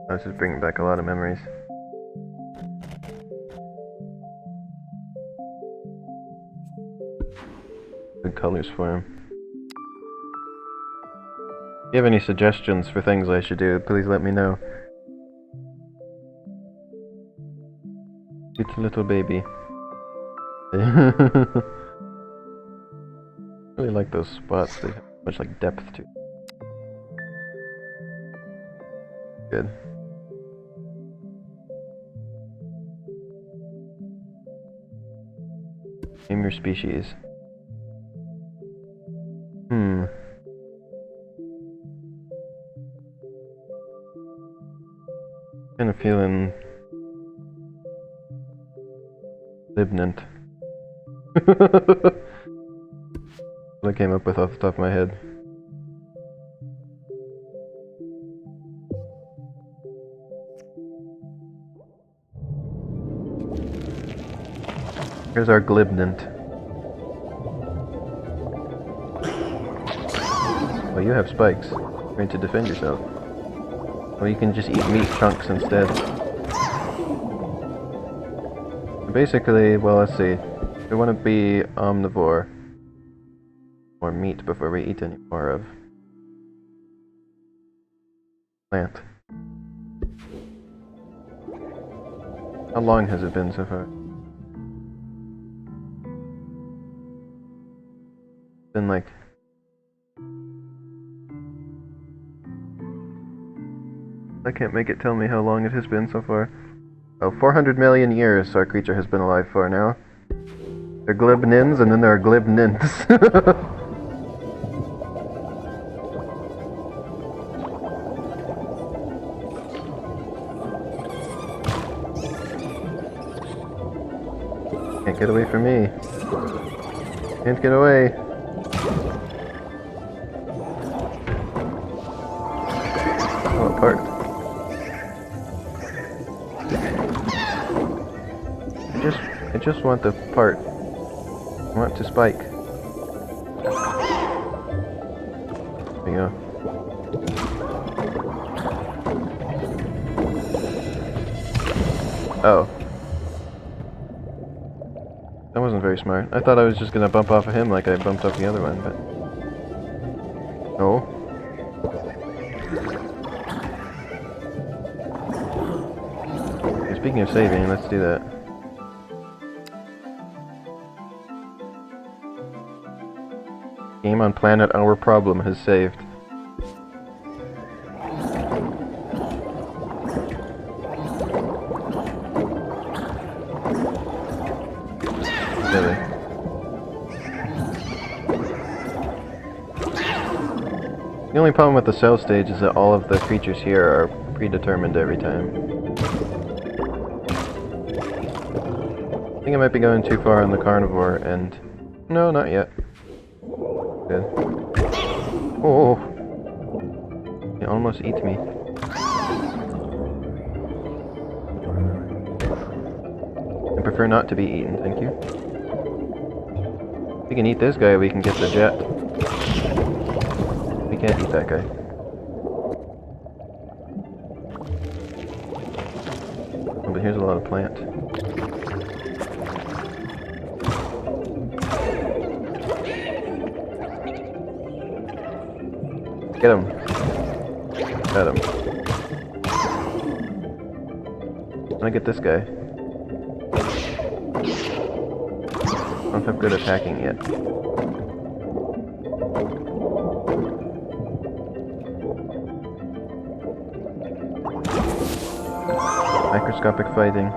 This is bringing back a lot of memories. Good colors for him. If you have any suggestions for things I should do, please let me know. Cute little baby. Really like those spots, they have much like depth to. Good. Name your species. Kind of feeling libnant. What I came up with off the top of my head. Here's our glibnant. Well, you have spikes. You're going to defend yourself. Or you can just eat meat chunks instead. Basically, well, let's see. We want to be omnivore. More meat before we eat any more of plant. How long has it been so far? Been like... I can't make it tell me how long it has been so far. Oh, 400 million years our creature has been alive for now. They're glibnins, and then there are glibnins. Can't get away from me. Can't get away. Oh, apart. I just want the part. I want to spike. There you go. Oh. That wasn't very smart. I thought I was just gonna bump off of him like I bumped off the other one, but... No. Okay, speaking of saving, let's do that. Game on planet Our Problem has saved. Really. The only problem with the cell stage is that all of the creatures here are predetermined every time. I think I might be going too far on the carnivore, and... No, not yet. Good. Oh! It almost eats me. I prefer not to be eaten, thank you. If we can eat this guy, we can get the jet. We can't eat that guy. Oh, but here's a lot of plant. Get him. Got him. Can I get this guy? I don't have good attacking yet. Microscopic fighting.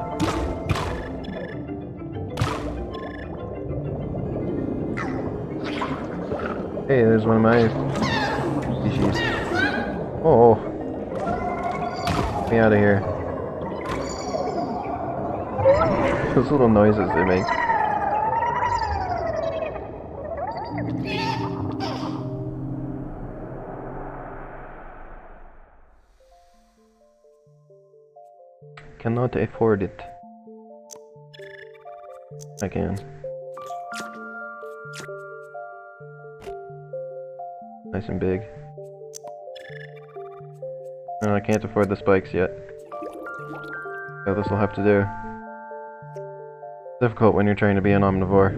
Hey, there's one of my species. Oh! Get me out of here. Those little noises they make. Cannot afford it. I can. Nice and big. No, I can't afford the spikes yet. So this will have to do. Difficult when you're trying to be an omnivore.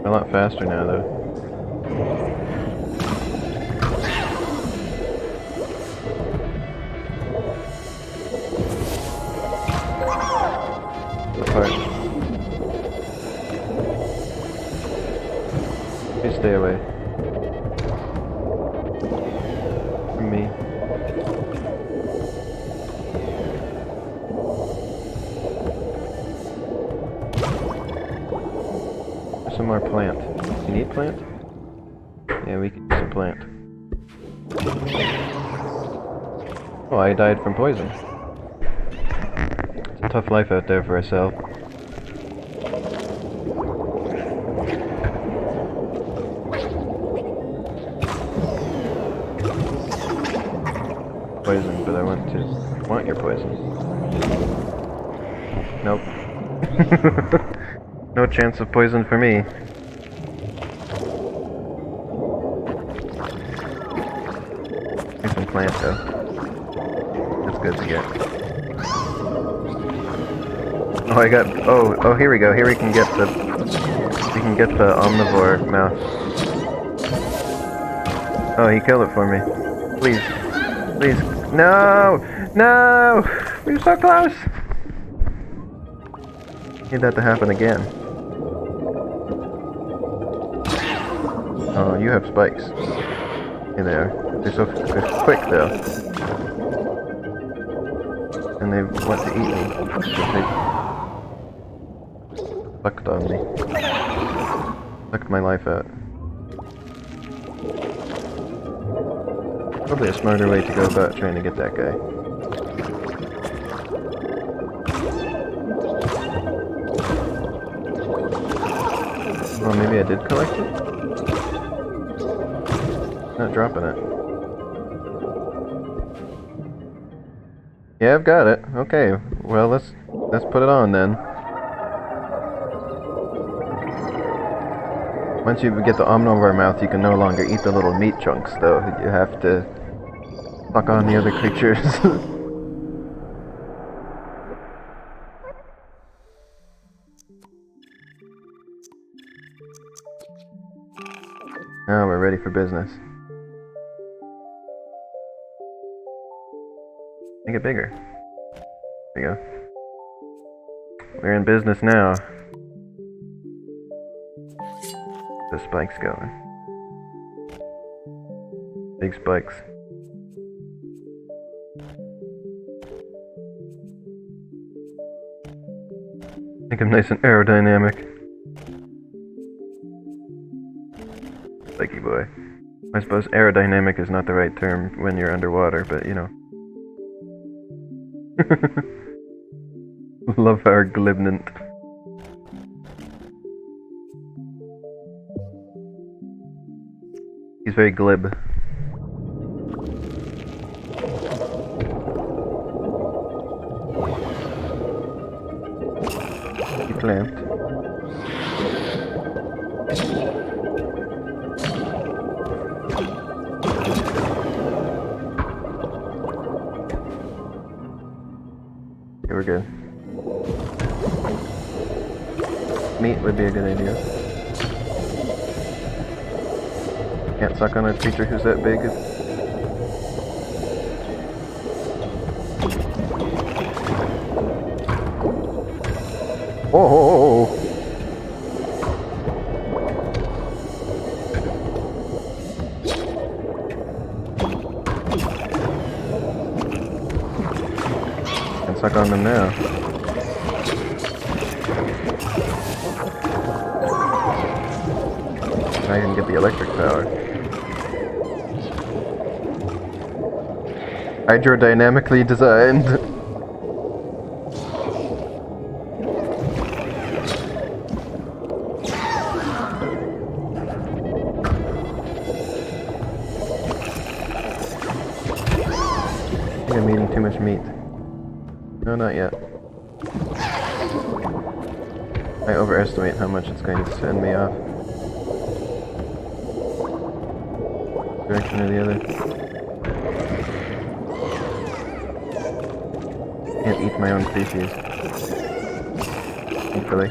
A lot faster now though. Please stay away from me. There's some more plant. You need plant? Yeah, we can use some plant. Oh, I died from poison. It's a tough life out there for a cell. Poison, but I want your poison. Nope. No chance of poison for me. Here's some plant though. That's good to get. Oh, I got. Oh, here we go. Here we can get the omnivore mouse. Oh, he killed it for me. Please. Please. No! No! We were so close! Need that to happen again. Oh, you have spikes. Here they are. They're so quick though. And they want to eat me. They sucked on me. Sucked my life out. Probably a smarter way to go about trying to get that guy. Oh, maybe I did collect it? Not dropping it. Yeah, I've got it. Okay, well let's put it on then. Once you get the omnivore mouth, you can no longer eat the little meat chunks, though. You have to fuck on the other creatures. Now we're ready for business. Make it bigger. There you go. We're in business now. The spikes going. Big spikes. Make them nice and aerodynamic. Spiky boy. I suppose aerodynamic is not the right term when you're underwater, but you know. Love our glibnant. He's very glib. He clamped. Okay, we're good. Meat would be a good idea. Can't suck on a creature who's that big. Whoa! Can suck on them now. Now you can get the electric power. Hydrodynamically designed. I think I'm eating too much meat. No, not yet. I overestimate how much it's going to send me off. Direction or the other. Can't eat my own species. Thankfully.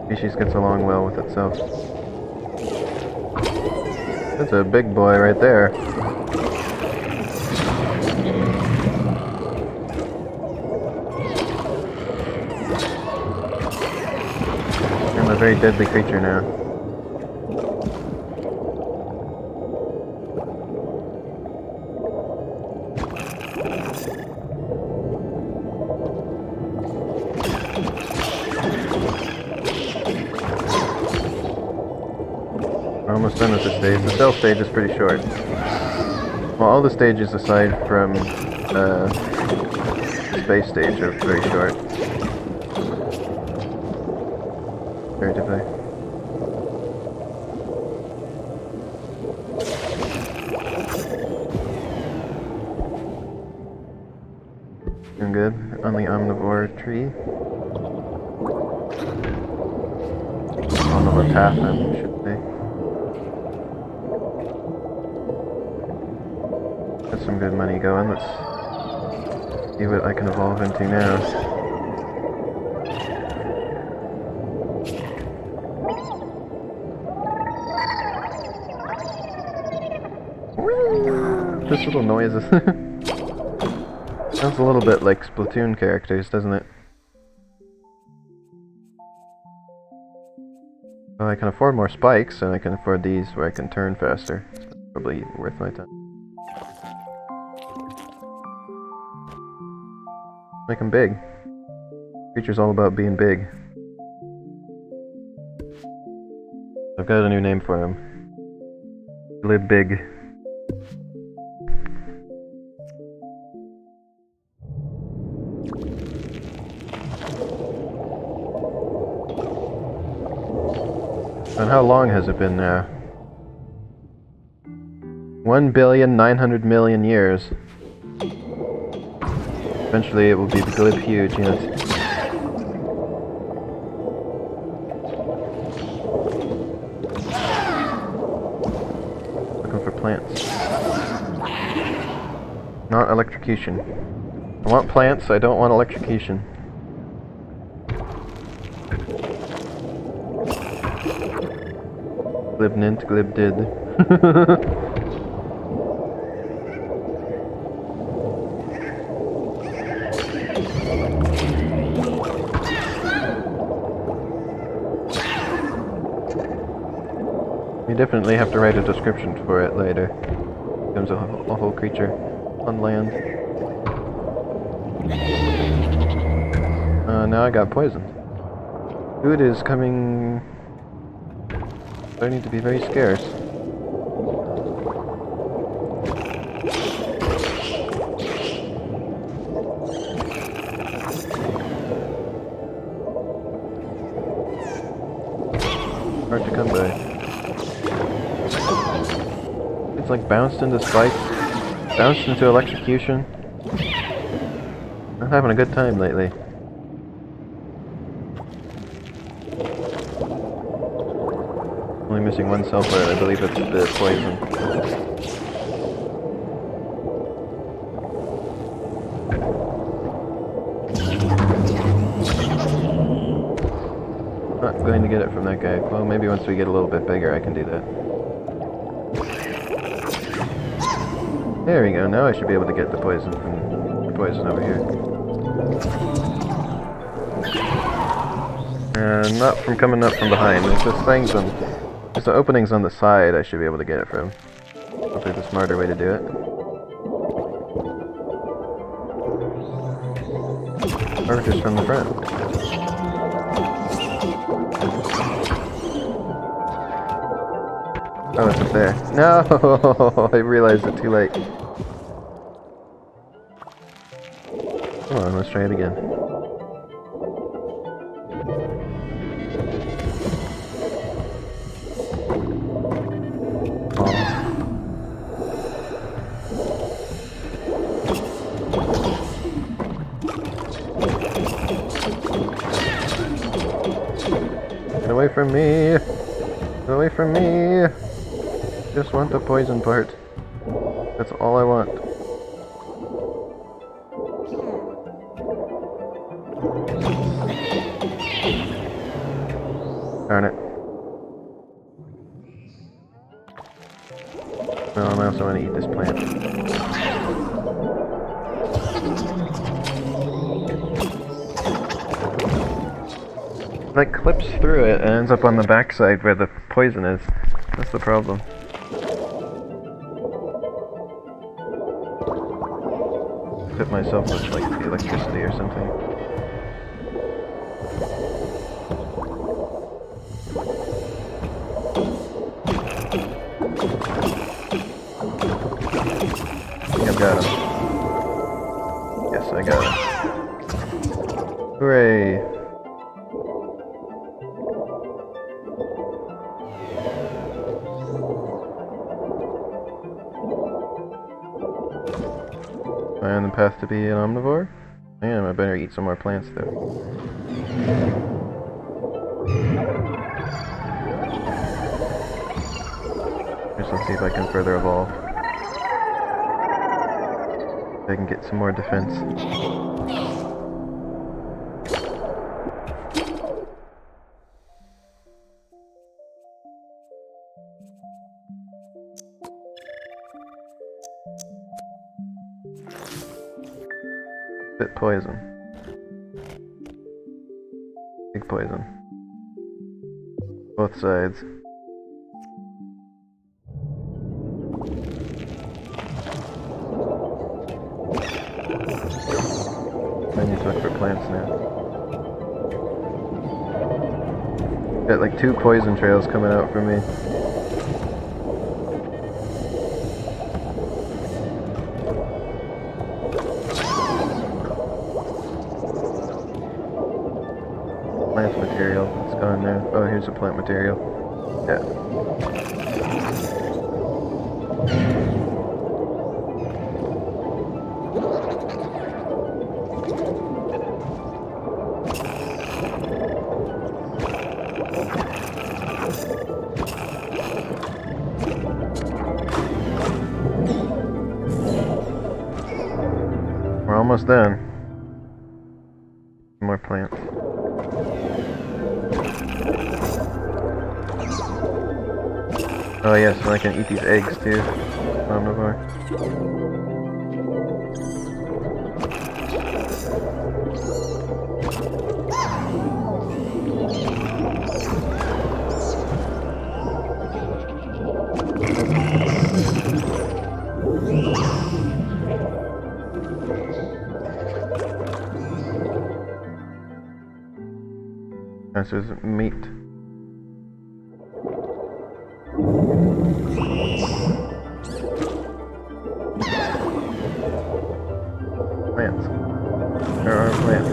Species gets along well with itself. That's a big boy right there. I'm a very deadly creature now. We're almost done with this stage. The stealth stage is pretty short. Well, all the stages aside from space stage are very short. Comparatively. Doing good on the omnivore tree. Omnivore path, I should say. Got some good money going. Let's see what I can evolve into now. Just little noises. Sounds a little bit like Splatoon characters, doesn't it? Oh, I can afford more spikes, and I can afford these where I can turn faster. So that's probably worth my time. Make them big. Creature's all about being big. I've got a new name for him. Live big. And how long has it been now? 1,900,000,000 years. Eventually it will be the glib huge, yes. Looking for plants. Not electrocution. I want plants, I don't want electrocution. Glibnint, glibdid. You definitely have to write a description for it later. It becomes a whole creature on land. Now I got poisoned. Food is coming... starting to be very scarce. Hard to come by. It's like bounced into spikes, bounced into electrocution. I'm having a good time lately. Only missing one sulfur, and I believe it's the poison. Not going to get it from that guy. Well, maybe once we get a little bit bigger I can do that. There we go, now I should be able to get the poison from the poison over here. Not from coming up from behind. There's just things on... there's the openings on the side I should be able to get it from. Hopefully the smarter way to do it. Or just from the front. Oh, it's up there. No! I realized it too late. Come on, let's try it again. Get away from me! Get away from me! Just want the poison part. That's all I want. Darn it. Oh, I also want to eat this plant. It like clips through it and ends up on the backside where the poison is. That's the problem. Hit myself with like the electricity or something. I think I've got him. Yes, I got him. Hooray! Am I on the path to be an omnivore? I am. I better eat some more plants though. Let's see if I can further evolve. I can get some more defense. Bit poison. Big poison. Both sides. I need to look for plants now. Got like 2 poison trails coming out for me. Plant material, it's gone now. Oh, here's a plant material. Yeah. We're almost done. More plants. Oh yes, and I can eat these eggs too. Omnivore. This is meat. Plants. There are plants.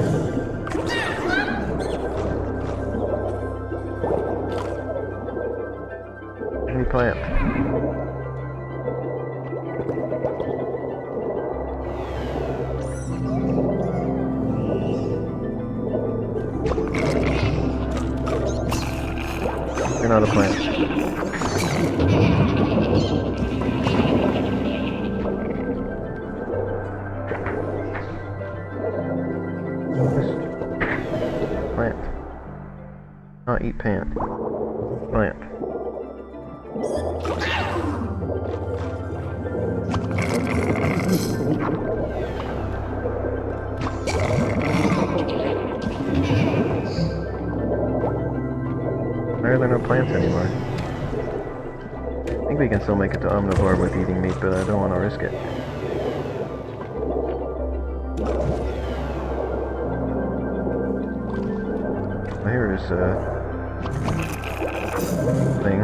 Any plant. You're not a plant. Plant. Not eat pant. Plant. Why are there no plants anymore? I think we can still make it to omnivore with eating meat, but I don't want to risk it. Here's thing.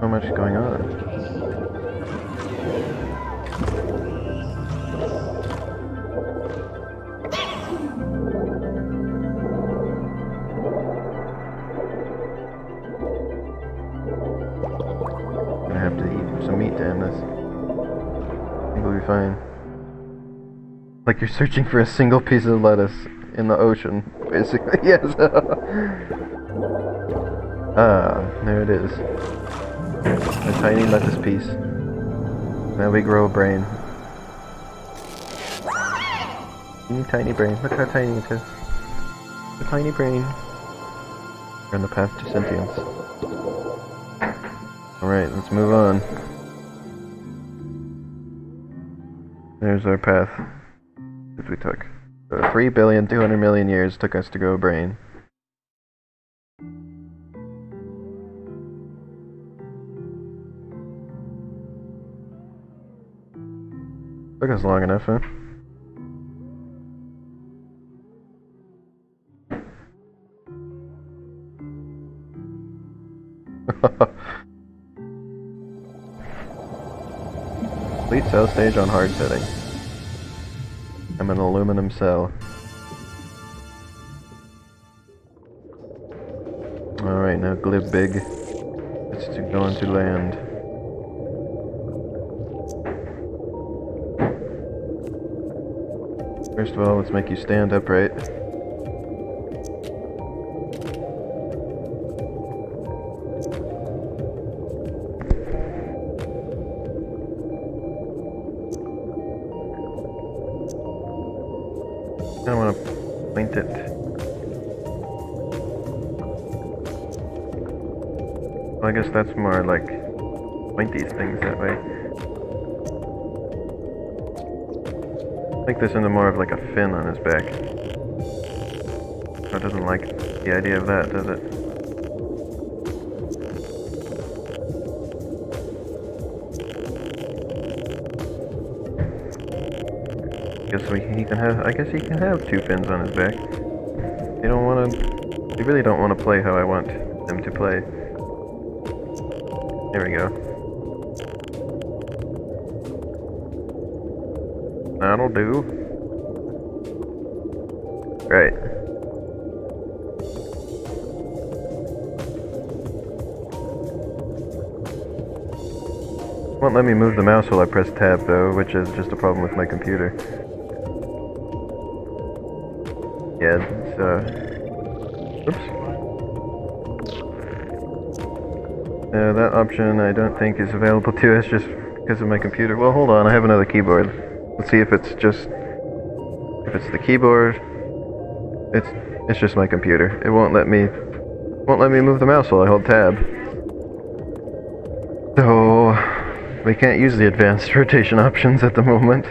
So much going on. Gonna have to eat some meat to end this. I think we'll be fine. Like you're searching for a single piece of lettuce in the ocean, basically. Yes. Ah, there it is. A tiny lettuce piece. Now we grow a brain. Tiny brain. Look how tiny it is. A tiny brain. We're on the path to sentience. Alright, let's move on. There's our path that we took. So 3,200,000,000 years took us to grow a brain. Took us long enough, huh? Complete cell stage on hard setting. I'm an aluminum cell. Alright, now glib big. It's to go into land. First of all, let's make you stand upright. I don't want to point it. Well, I guess that's more like point these things that way. Make this into more of like a fin on his back. Oh, it doesn't like the idea of that, does it? I guess he can have two fins on his back. They don't want to. They really don't want to play how I want them to play. There we go. That'll do. Right. Won't let me move the mouse while I press tab though, which is just a problem with my computer. Yeah, it's, oops. That option I don't think is available to us just because of my computer. Well, hold on, I have another keyboard. Let's see if it's the keyboard. It's just my computer. It won't let me move the mouse while I hold tab. So we can't use the advanced rotation options at the moment.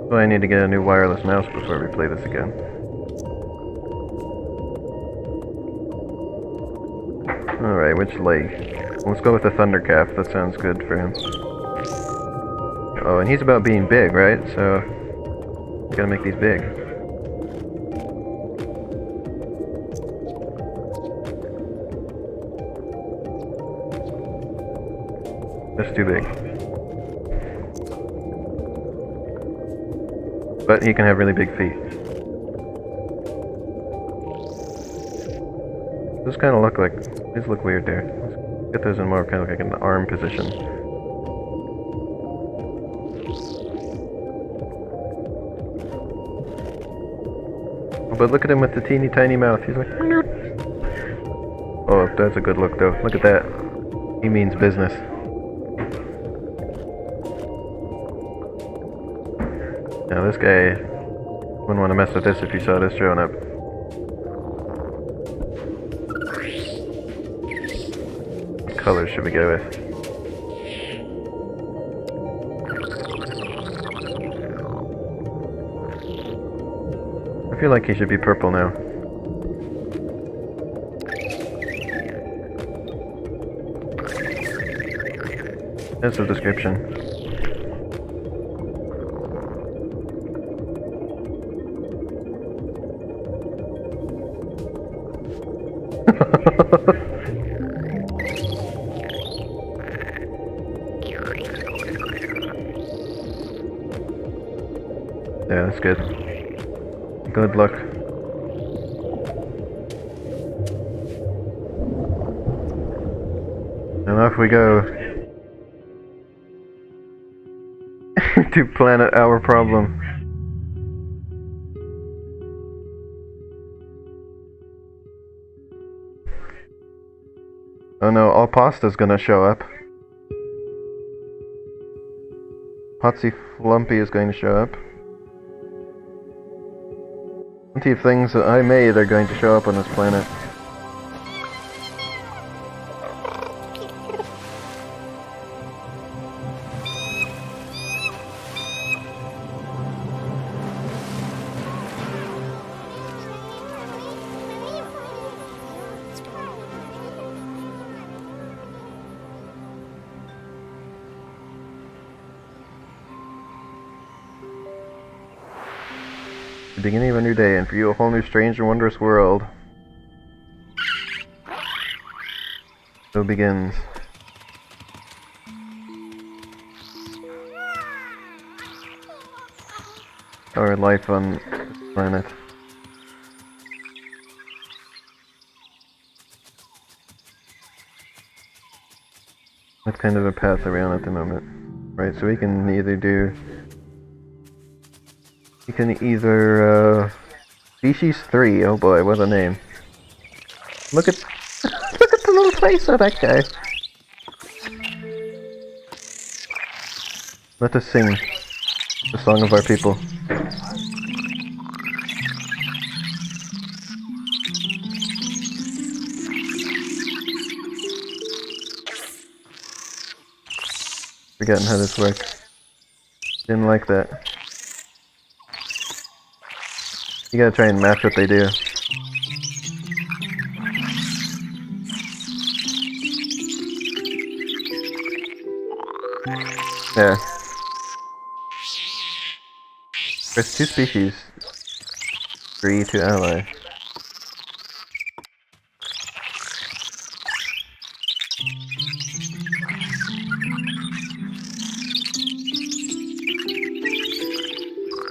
So I need to get a new wireless mouse before we play this again. Alright, which leg? Let's go with the Thunder Calf, that sounds good for him. Oh, and he's about being big, right? So, we gotta make these big. That's too big. But he can have really big feet. Those kind of look like... These look weird there. Let's get those in more kind of like an arm position. Oh, but look at him with the teeny tiny mouth. He's like... Oh, that's a good look though. Look at that. He means business. Now this guy wouldn't want to mess with this if he saw this showing up. What colors should we go with? I feel like he should be purple now. That's the description. Yeah, that's good. Good luck. And off we go. To planet our problem. Oh no, all pasta's gonna show up. Potsy Flumpy is going to show up. Plenty of things that I made are going to show up on this planet. The beginning of a new day, and for you a whole new strange and wondrous world. So begins. Our life on this planet. That's kind of a path around at the moment. Right, so we can either do... You can either, Species 3, oh boy, what a name. Look at, look at the little face of that guy. Let us sing the song of our people. Forgetting how this works. Didn't like that. You gotta try and match what they do. There. There's 2 species. 3 to ally.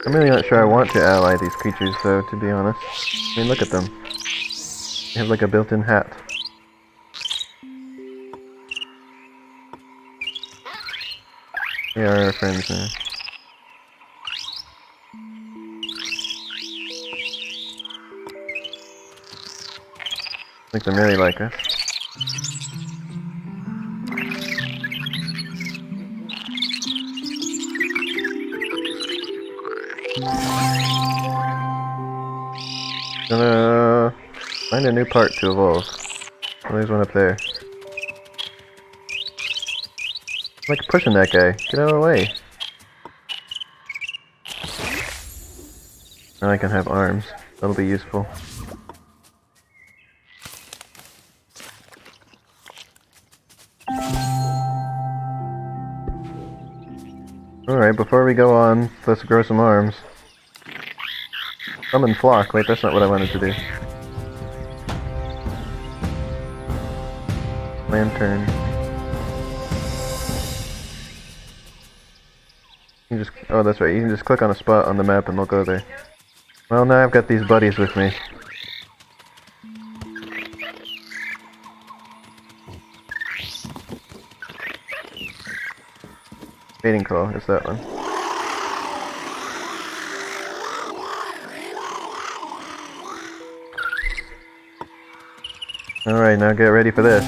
I'm really not sure I want to ally these creatures though, to be honest. I mean, look at them. They have like a built-in hat. They are our friends now. Make them really like us. Gonna find a new part to evolve. Oh, there's one up there. I'm like pushing that guy. Get out of the way. Now I can have arms. That'll be useful. Alright, before we go on, let's grow some arms. Summon flock. Wait, that's not what I wanted to do. Lantern. You can just, oh, that's right. You can just click on a spot on the map and they'll go there. Well, now I've got these buddies with me. Mating call, it's that one. Alright, now get ready for this.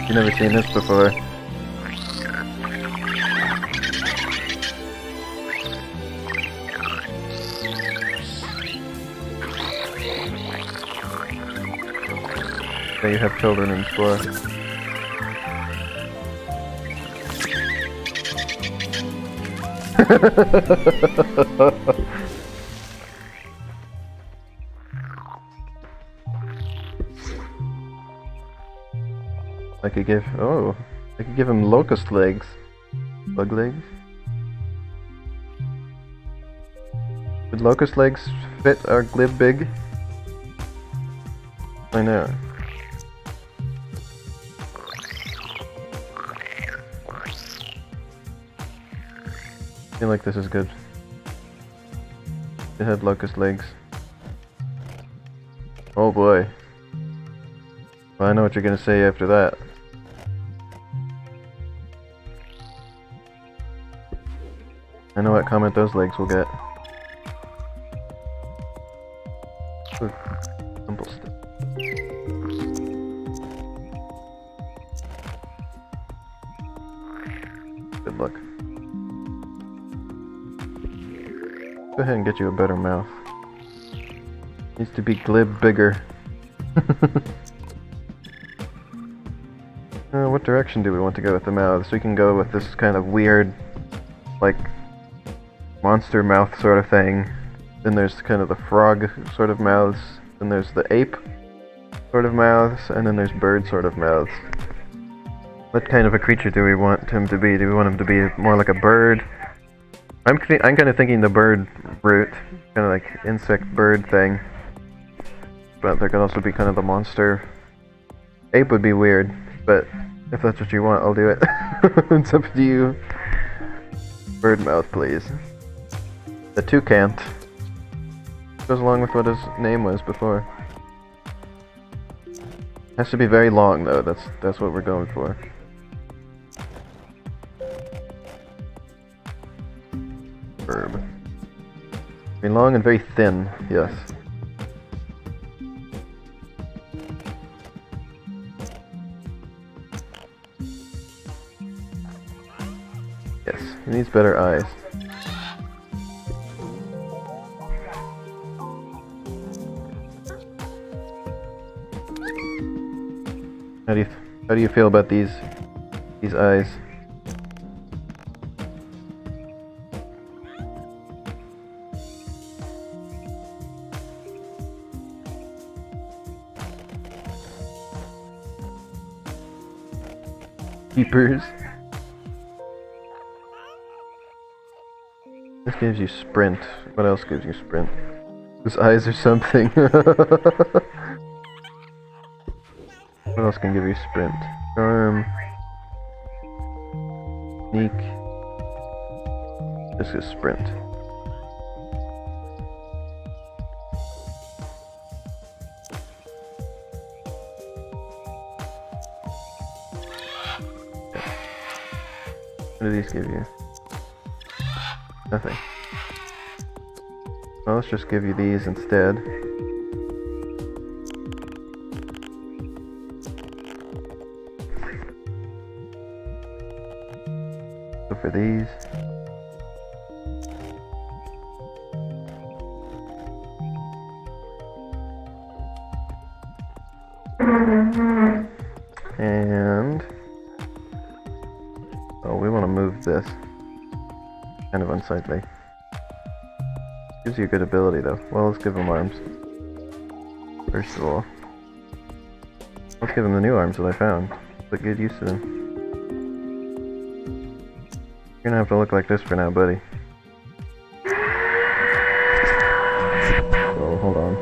You've never seen this before. So you have children in Spore. I could give, oh, I could give him locust legs. Bug legs? Would locust legs fit our glib big? I know. I feel like this is good. It had locust legs. Oh boy. Well, I know what you're gonna say after that. I know what comment those legs will get. Ooh, simple stuff. Good luck. Go ahead and get you a better mouth. Needs to be glib bigger. What direction do we want to go with the mouths? We can go with this kind of weird, like, monster mouth sort of thing. Then there's kind of the frog sort of mouths. Then there's the ape sort of mouths. And then there's bird sort of mouths. What kind of a creature do we want him to be? Do we want him to be more like a bird? I'm kind of thinking the bird route. Kind of like insect bird thing. But there could also be kind of the monster. Ape would be weird, but if that's what you want, I'll do it. It's up to you. Bird mouth, please. The toucan. Goes along with what his name was before. Has to be very long though, that's what we're going for. Verb. Very long and very thin, yes. Yes, he needs better eyes. How do you feel about these eyes? Keepers. This gives you sprint. What else gives you sprint? His eyes or something. What else can give you sprint? Charm. Sneak. This is sprint. What do these give you? Nothing. Well, let's just give you these instead. Go for these. And oh, we want to move this. Kind of unsightly. Gives you a good ability though. Well, let's give him arms. First of all. Let's give him the new arms that I found. Put good use of them. You're gonna have to look like this for now, buddy. So, hold on.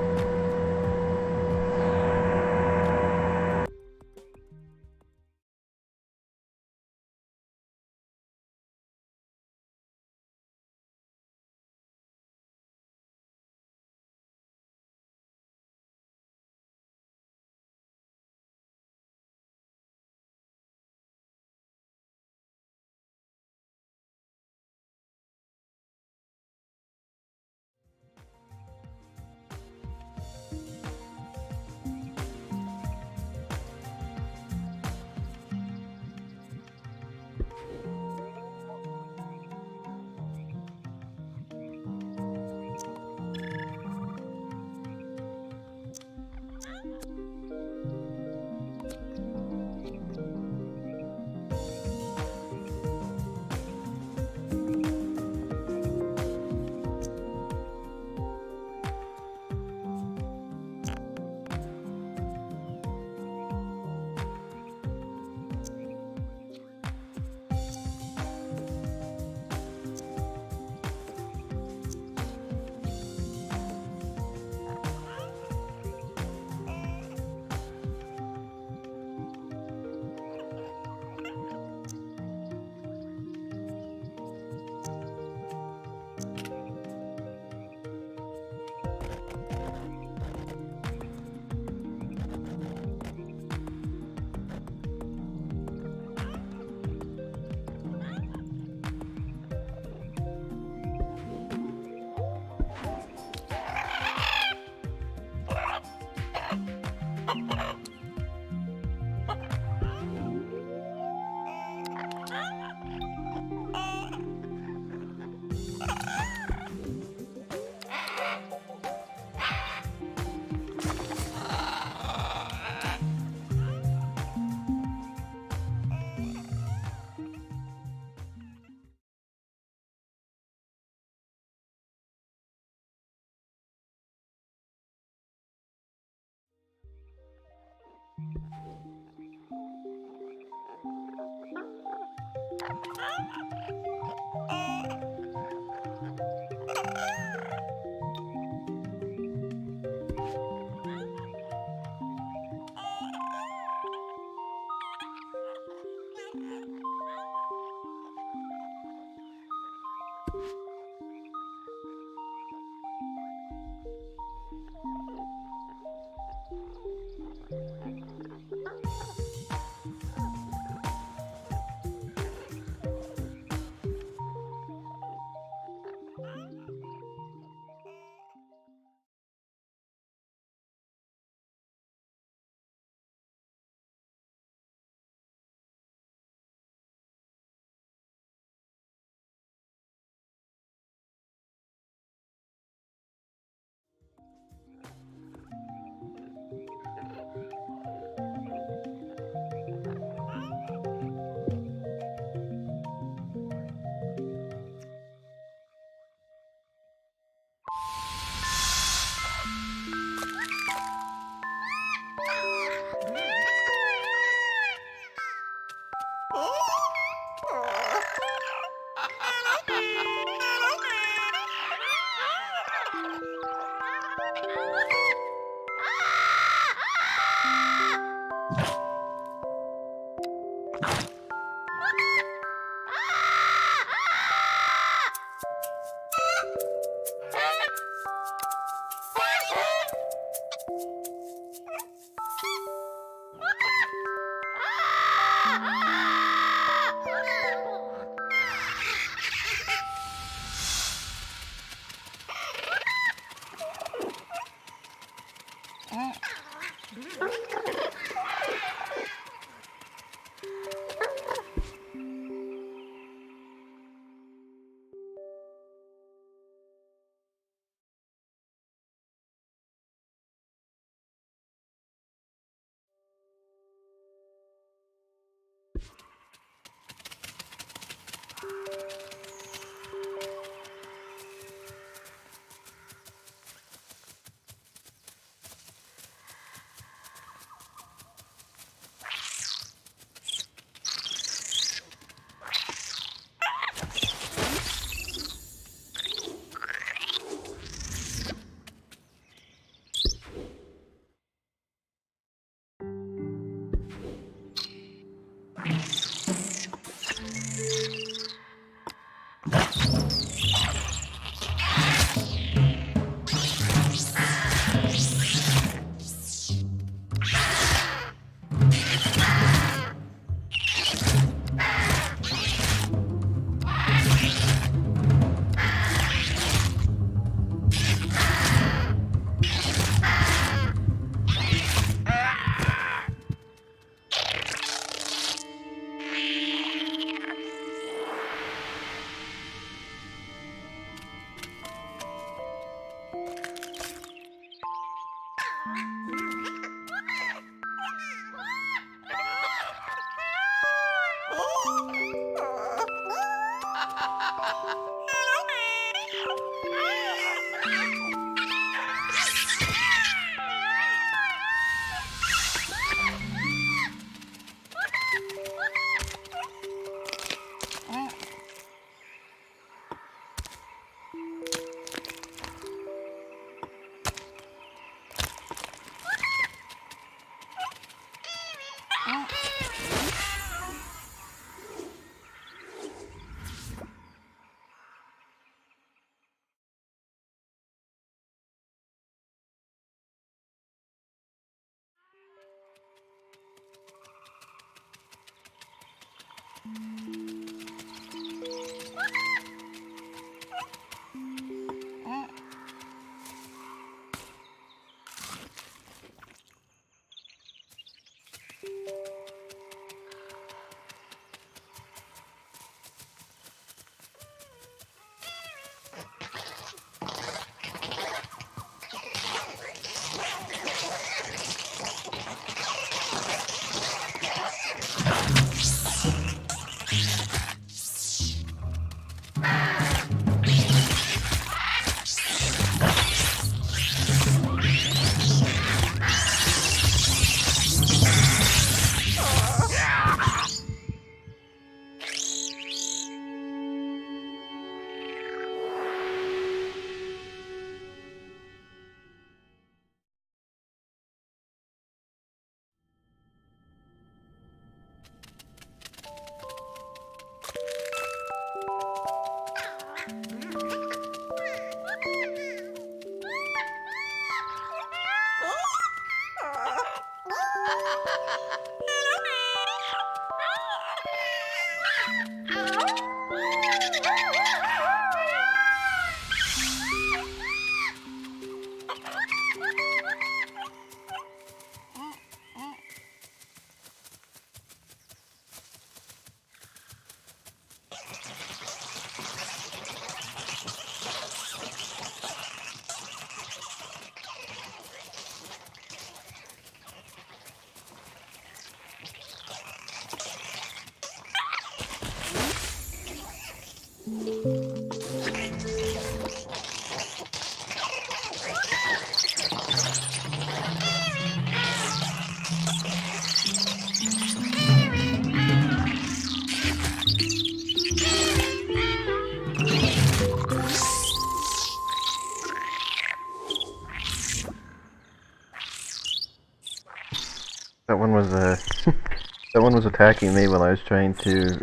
That one was that one was attacking me while I was trying to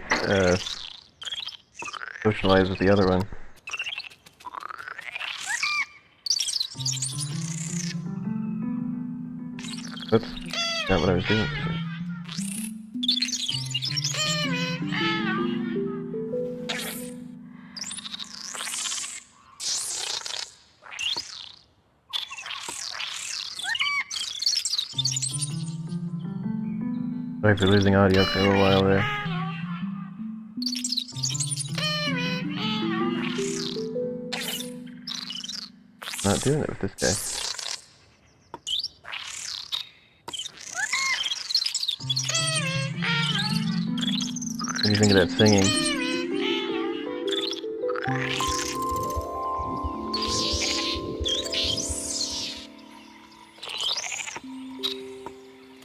socialize with the other one. Oops, not what I was doing. Sorry for losing audio for a little while there. Not doing it with this guy. What do you think of that singing?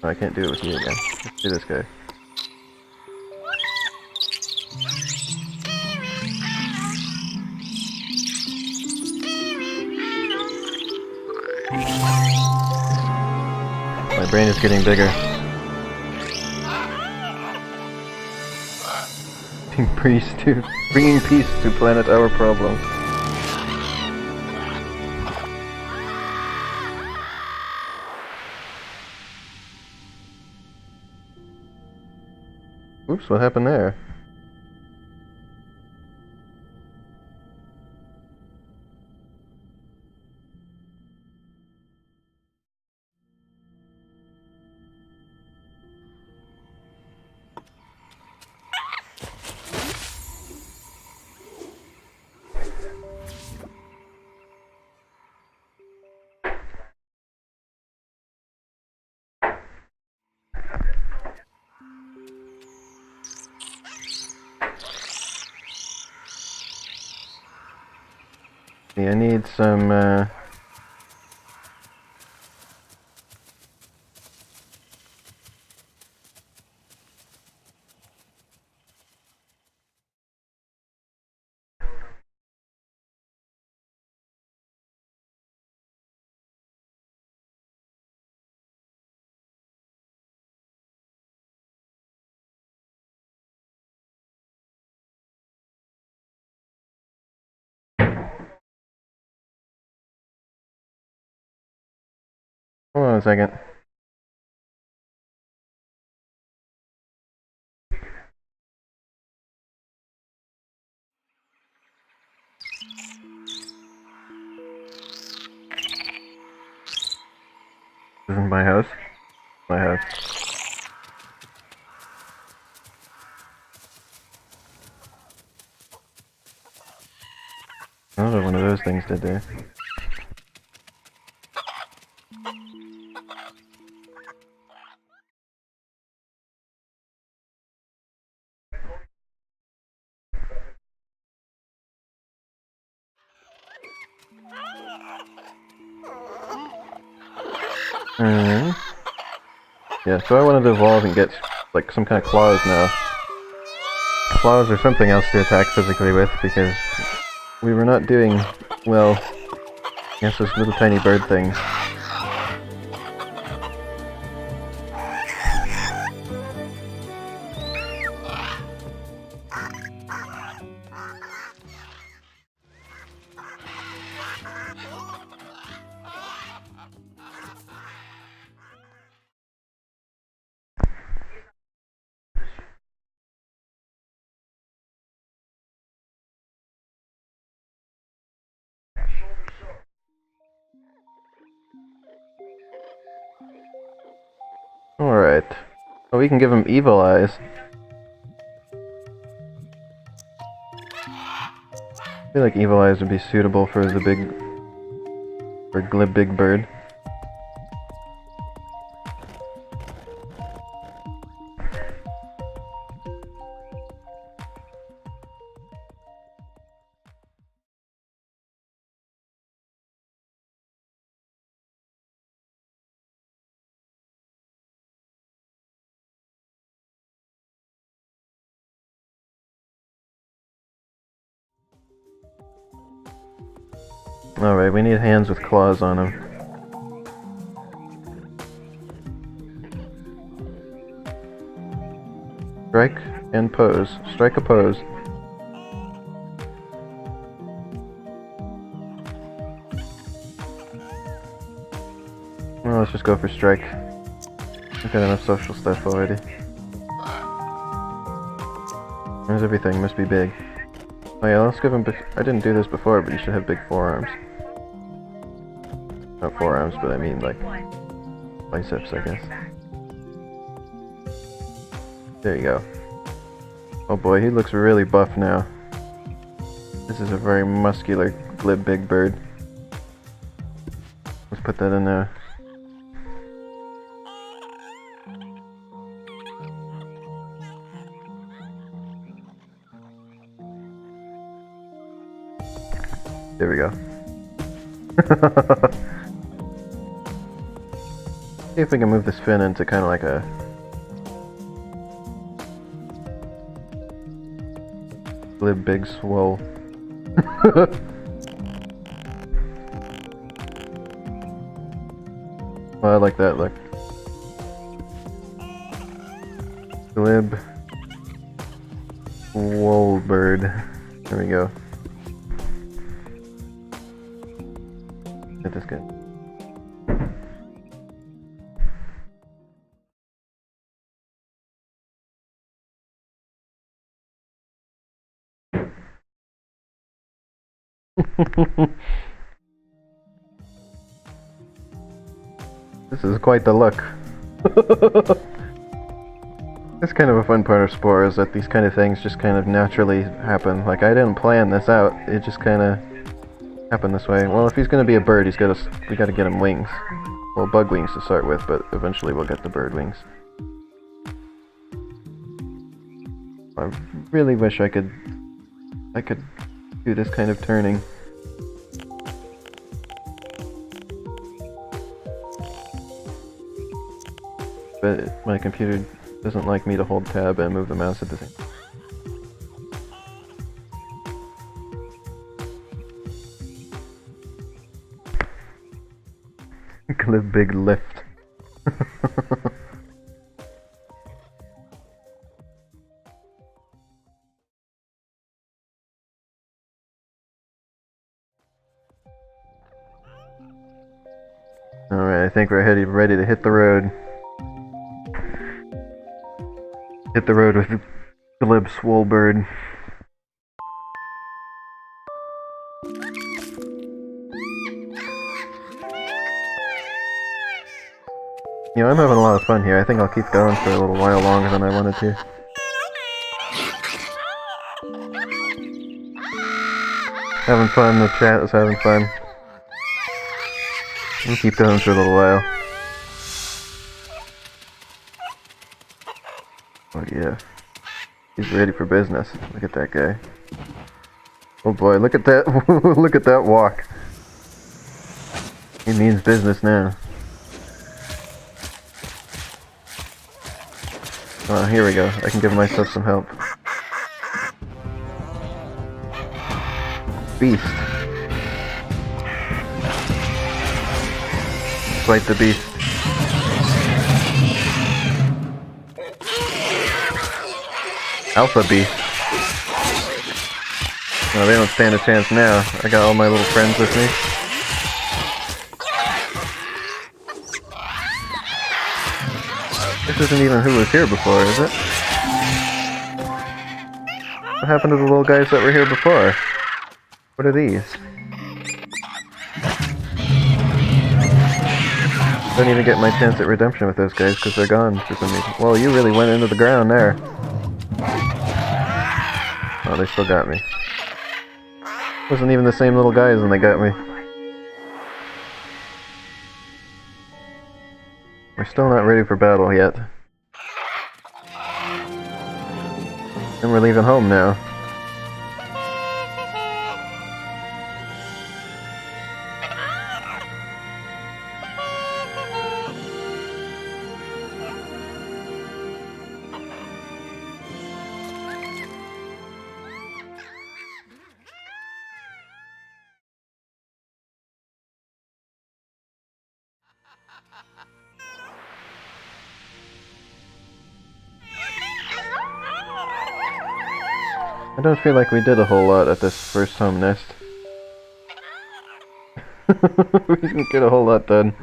Oh, I can't do it with you again. Let's do this guy. My brain is getting bigger. Bringing peace to planet our problem. Oops, what happened there? Yeah, I need some, hold on a second. This isn't my house. My house. Another one of those things did there. Yeah, so I wanted to evolve and get, like, some kind of claws now. Claws or something else to attack physically with, because we were not doing well against those little tiny bird things. Alright. Well, we can give him evil eyes. I feel like evil eyes would be suitable for the big bird. Alright, we need hands with claws on them. Strike and pose. Strike a pose. Well, let's just go for strike. I've got enough social stuff already. There's everything, must be big. Oh yeah, let's give him I didn't do this before, but you should have big forearms. Not forearms, but I mean like biceps, I guess. There you go. Oh boy, he looks really buff now. This is a very muscular, glib big bird. Let's put that in there. There we go. See if we can move this fin into kind of like a glib big swole. Oh, I like that look. Glib swole bird. There we go. Get this good. This is quite the look. That's kind of a fun part of Spore, is that these kind of things just kind of naturally happen. Like, I didn't plan this out, it just kind of happened this way. Well, if he's going to be a bird, we gotta get him wings. Well, bug wings to start with, but eventually we'll get the bird wings. I really wish I could do this kind of turning. But my computer doesn't like me to hold tab and move the mouse at the same time. Glib big lift. Alright, I think we're ready to hit the road. Hit the road with the glib swole bird. You know, I'm having a lot of fun here. I think I'll keep going for a little while longer than I wanted to. Having fun, the chat is having fun. We'll keep going for a little while. Oh yeah. He's ready for business. Look at that guy. Oh boy, look at that look at that walk. He means business now. Oh, here we go. I can give myself some help. Beast. Fight the beast. Alpha beast. No, they don't stand a chance now. I got all my little friends with me. This isn't even who was here before, is it? What happened to the little guys that were here before? What are these? Don't even get my chance at redemption with those guys because they're gone for some reason. Well, you really went into the ground there. Oh, they still got me. Wasn't even the same little guys and they got me. We're still not ready for battle yet. And we're leaving home now. I don't feel like we did a whole lot at this first home nest. We didn't get a whole lot done.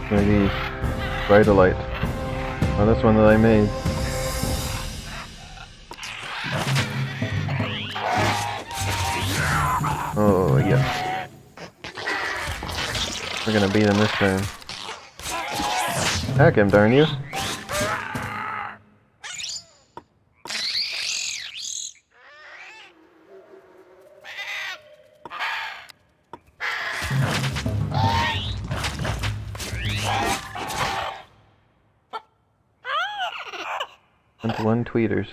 Maybe Bridalite. Oh, that's one that I made. Oh, yes. We're gonna beat him this time. Attack him, darn you. One tweeters.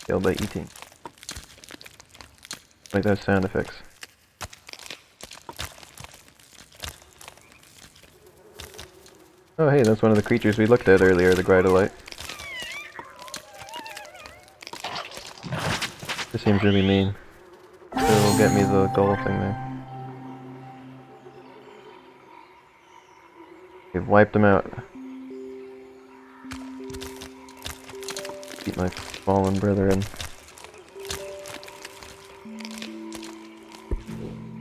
Failed by eating. Like those sound effects. Oh hey, that's one of the creatures we looked at earlier, the Gridolite. This seems really mean. It'll get me the goal thing there. We've wiped them out. Keep my fallen brethren.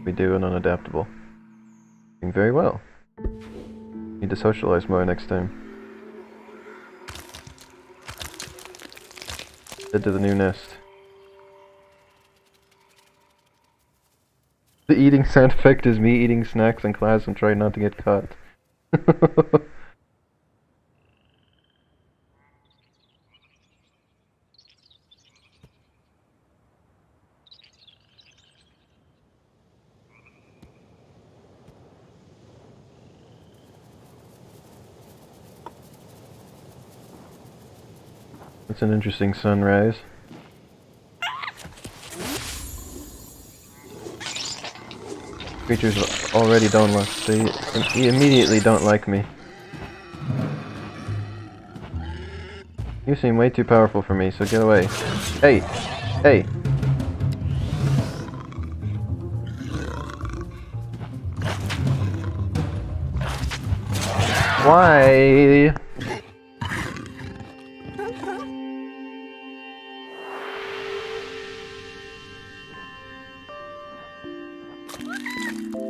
We do an unadaptable. Doing very well. Need to socialize more next time. Head to the new nest. The eating sound effect is me eating snacks in class and trying not to get caught. It's an interesting sunrise. Creatures already don't like, they immediately don't like me. You seem way too powerful for me, so get away. Hey! Hey! Why?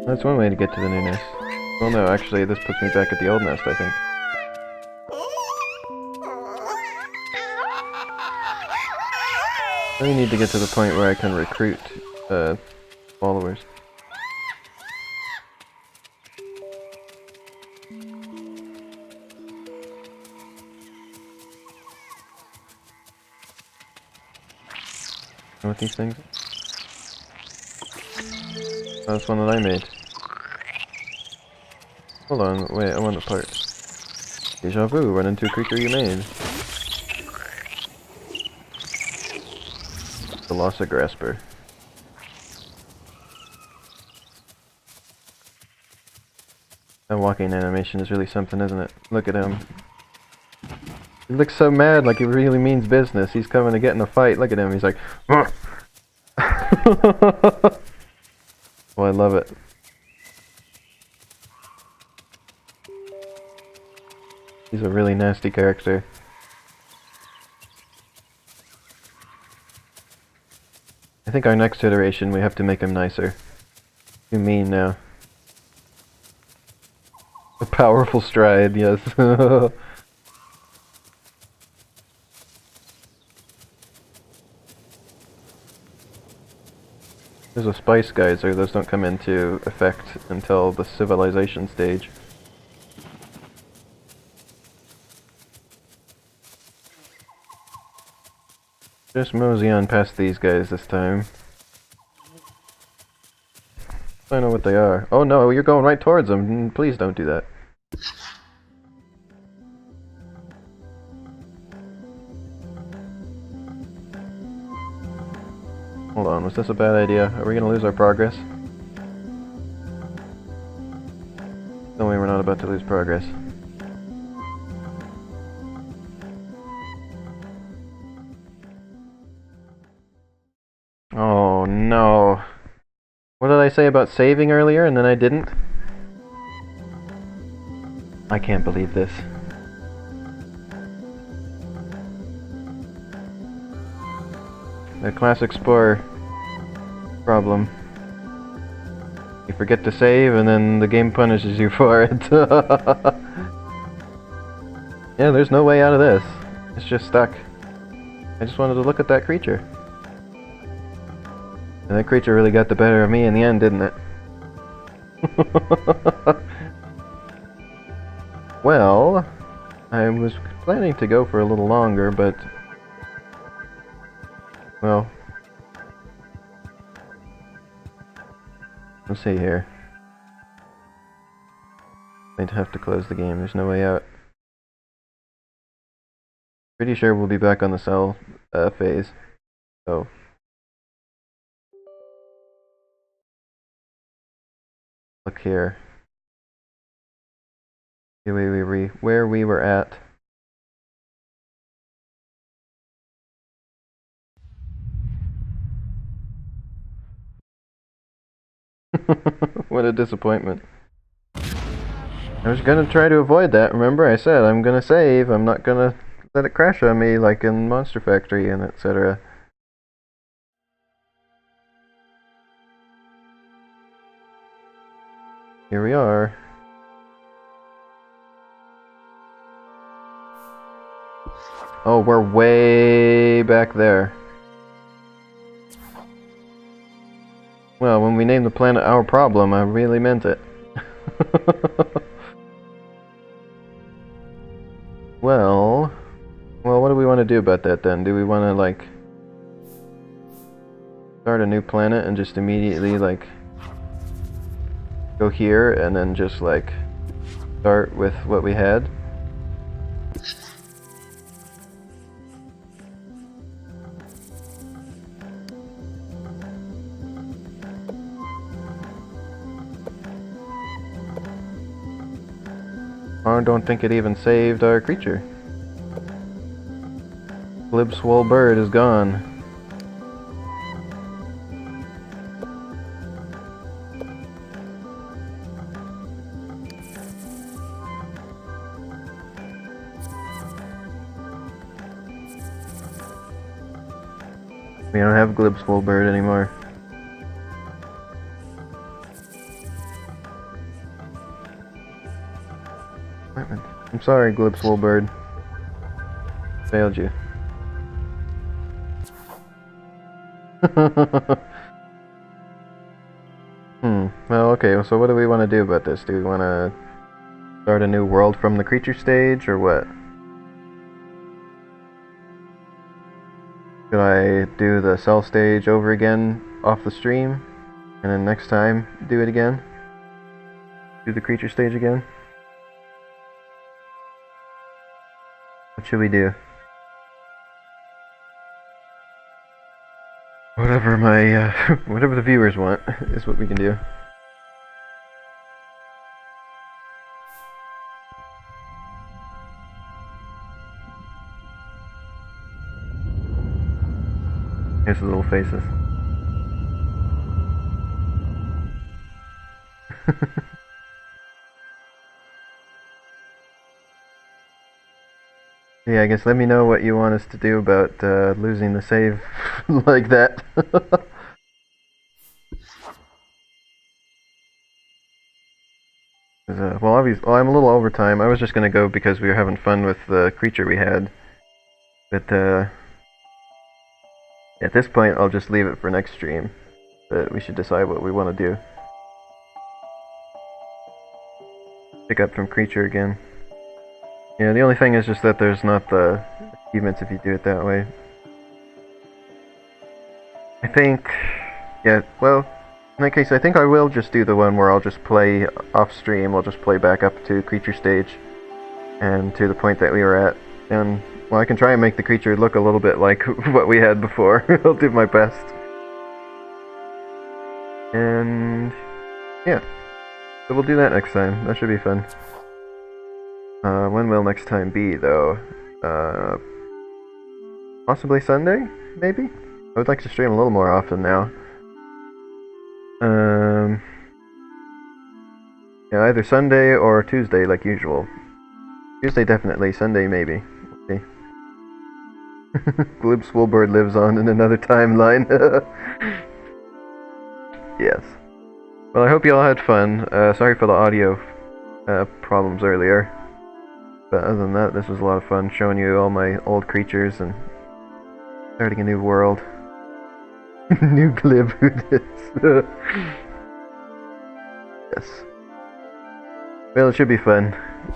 That's one way to get to the new nest. Well no, actually this puts me back at the old nest, I think. I need to get to the point where I can recruit followers. Know what these things are? Oh, that's one that I made. Hold on, wait, I want a part. Deja vu, run into a creature you made. Velocigrasper. That walking animation is really something, isn't it? Look at him. He looks so mad, like he really means business. He's coming to get in a fight. Look at him, he's like... Well, I love it. He's a really nasty character. I think our next iteration we have to make him nicer. Too mean now. A powerful stride, yes. There's a spice geyser. Those don't come into effect until the civilization stage. Just mosey on past these guys this time. I know what they are. Oh no, you're going right towards them. Please don't do that. Hold on, was this a bad idea? Are we gonna lose our progress? Don't worry, we're not about to lose progress. I say about saving earlier and then I didn't? I can't believe this. The classic Spore problem. You forget to save and then the game punishes you for it. Yeah, there's no way out of this. It's just stuck. I just wanted to look at that creature. And that creature really got the better of me in the end, didn't it? Well, I was planning to go for a little longer, but... well... let's see here. I'd have to close the game, there's no way out. Pretty sure we'll be back on the cell phase. So... look here. Where we were at. What a disappointment. I was gonna try to avoid that, remember? I said I'm gonna save, I'm not gonna let it crash on me like in Monster Factory and etc. Here we are. Oh, we're way back there. Well, when we named the planet Our Problem, I really meant it. Well, what do we want to do about that then? Do we want to, like, start a new planet and just immediately, like, go here and then just, like, start with what we had? I don't think it even saved our creature. Glib-swole bird is gone. We don't have glib-swole bird anymore. I'm sorry, glib-swole bird. Failed you. Well, okay, so what do we want to do about this? Do we want to start a new world from the creature stage, or what? Should I do the cell stage over again off the stream? And then next time, do it again? Do the creature stage again? What should we do? Whatever my, whatever the viewers want is what we can do. Here's the little faces. Yeah, I guess let me know what you want us to do about losing the save like that. Well, obviously, I'm a little over time. I was just gonna go because we were having fun with the creature we had. But at this point, I'll just leave it for next stream. But we should decide what we want to do. Pick up from creature again. Yeah, the only thing is just that there's not the achievements if you do it that way. I think... yeah, well, in that case I think I will just do the one where I'll just play off stream, I'll just play back up to creature stage and to the point that we were at. And, well, I can try and make the creature look a little bit like what we had before. I'll do my best. And... yeah. So we'll do that next time. That should be fun. When will next time be, though? Possibly Sunday, maybe? I would like to stream a little more often now. Um, yeah, either Sunday or Tuesday, like usual. Tuesday definitely, Sunday maybe. Okay. Glib Swoolbird lives on in another timeline. Yes. Well, I hope you all had fun. Sorry for the audio problems earlier. But other than that, this was a lot of fun showing you all my old creatures and starting a new world. New Glib who this. Yes. Well, it should be fun.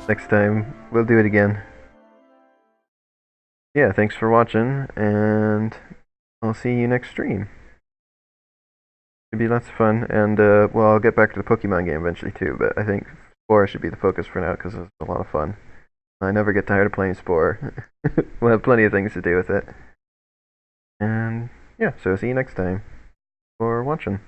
Next time, we'll do it again. Yeah, thanks for watching, and I'll see you next stream. Should be lots of fun, and well, I'll get back to the Pokemon game eventually too, but I think Spore should be the focus for now because it's a lot of fun. I never get tired of playing Spore. We'll have plenty of things to do with it. And yeah, so see you next time for watching.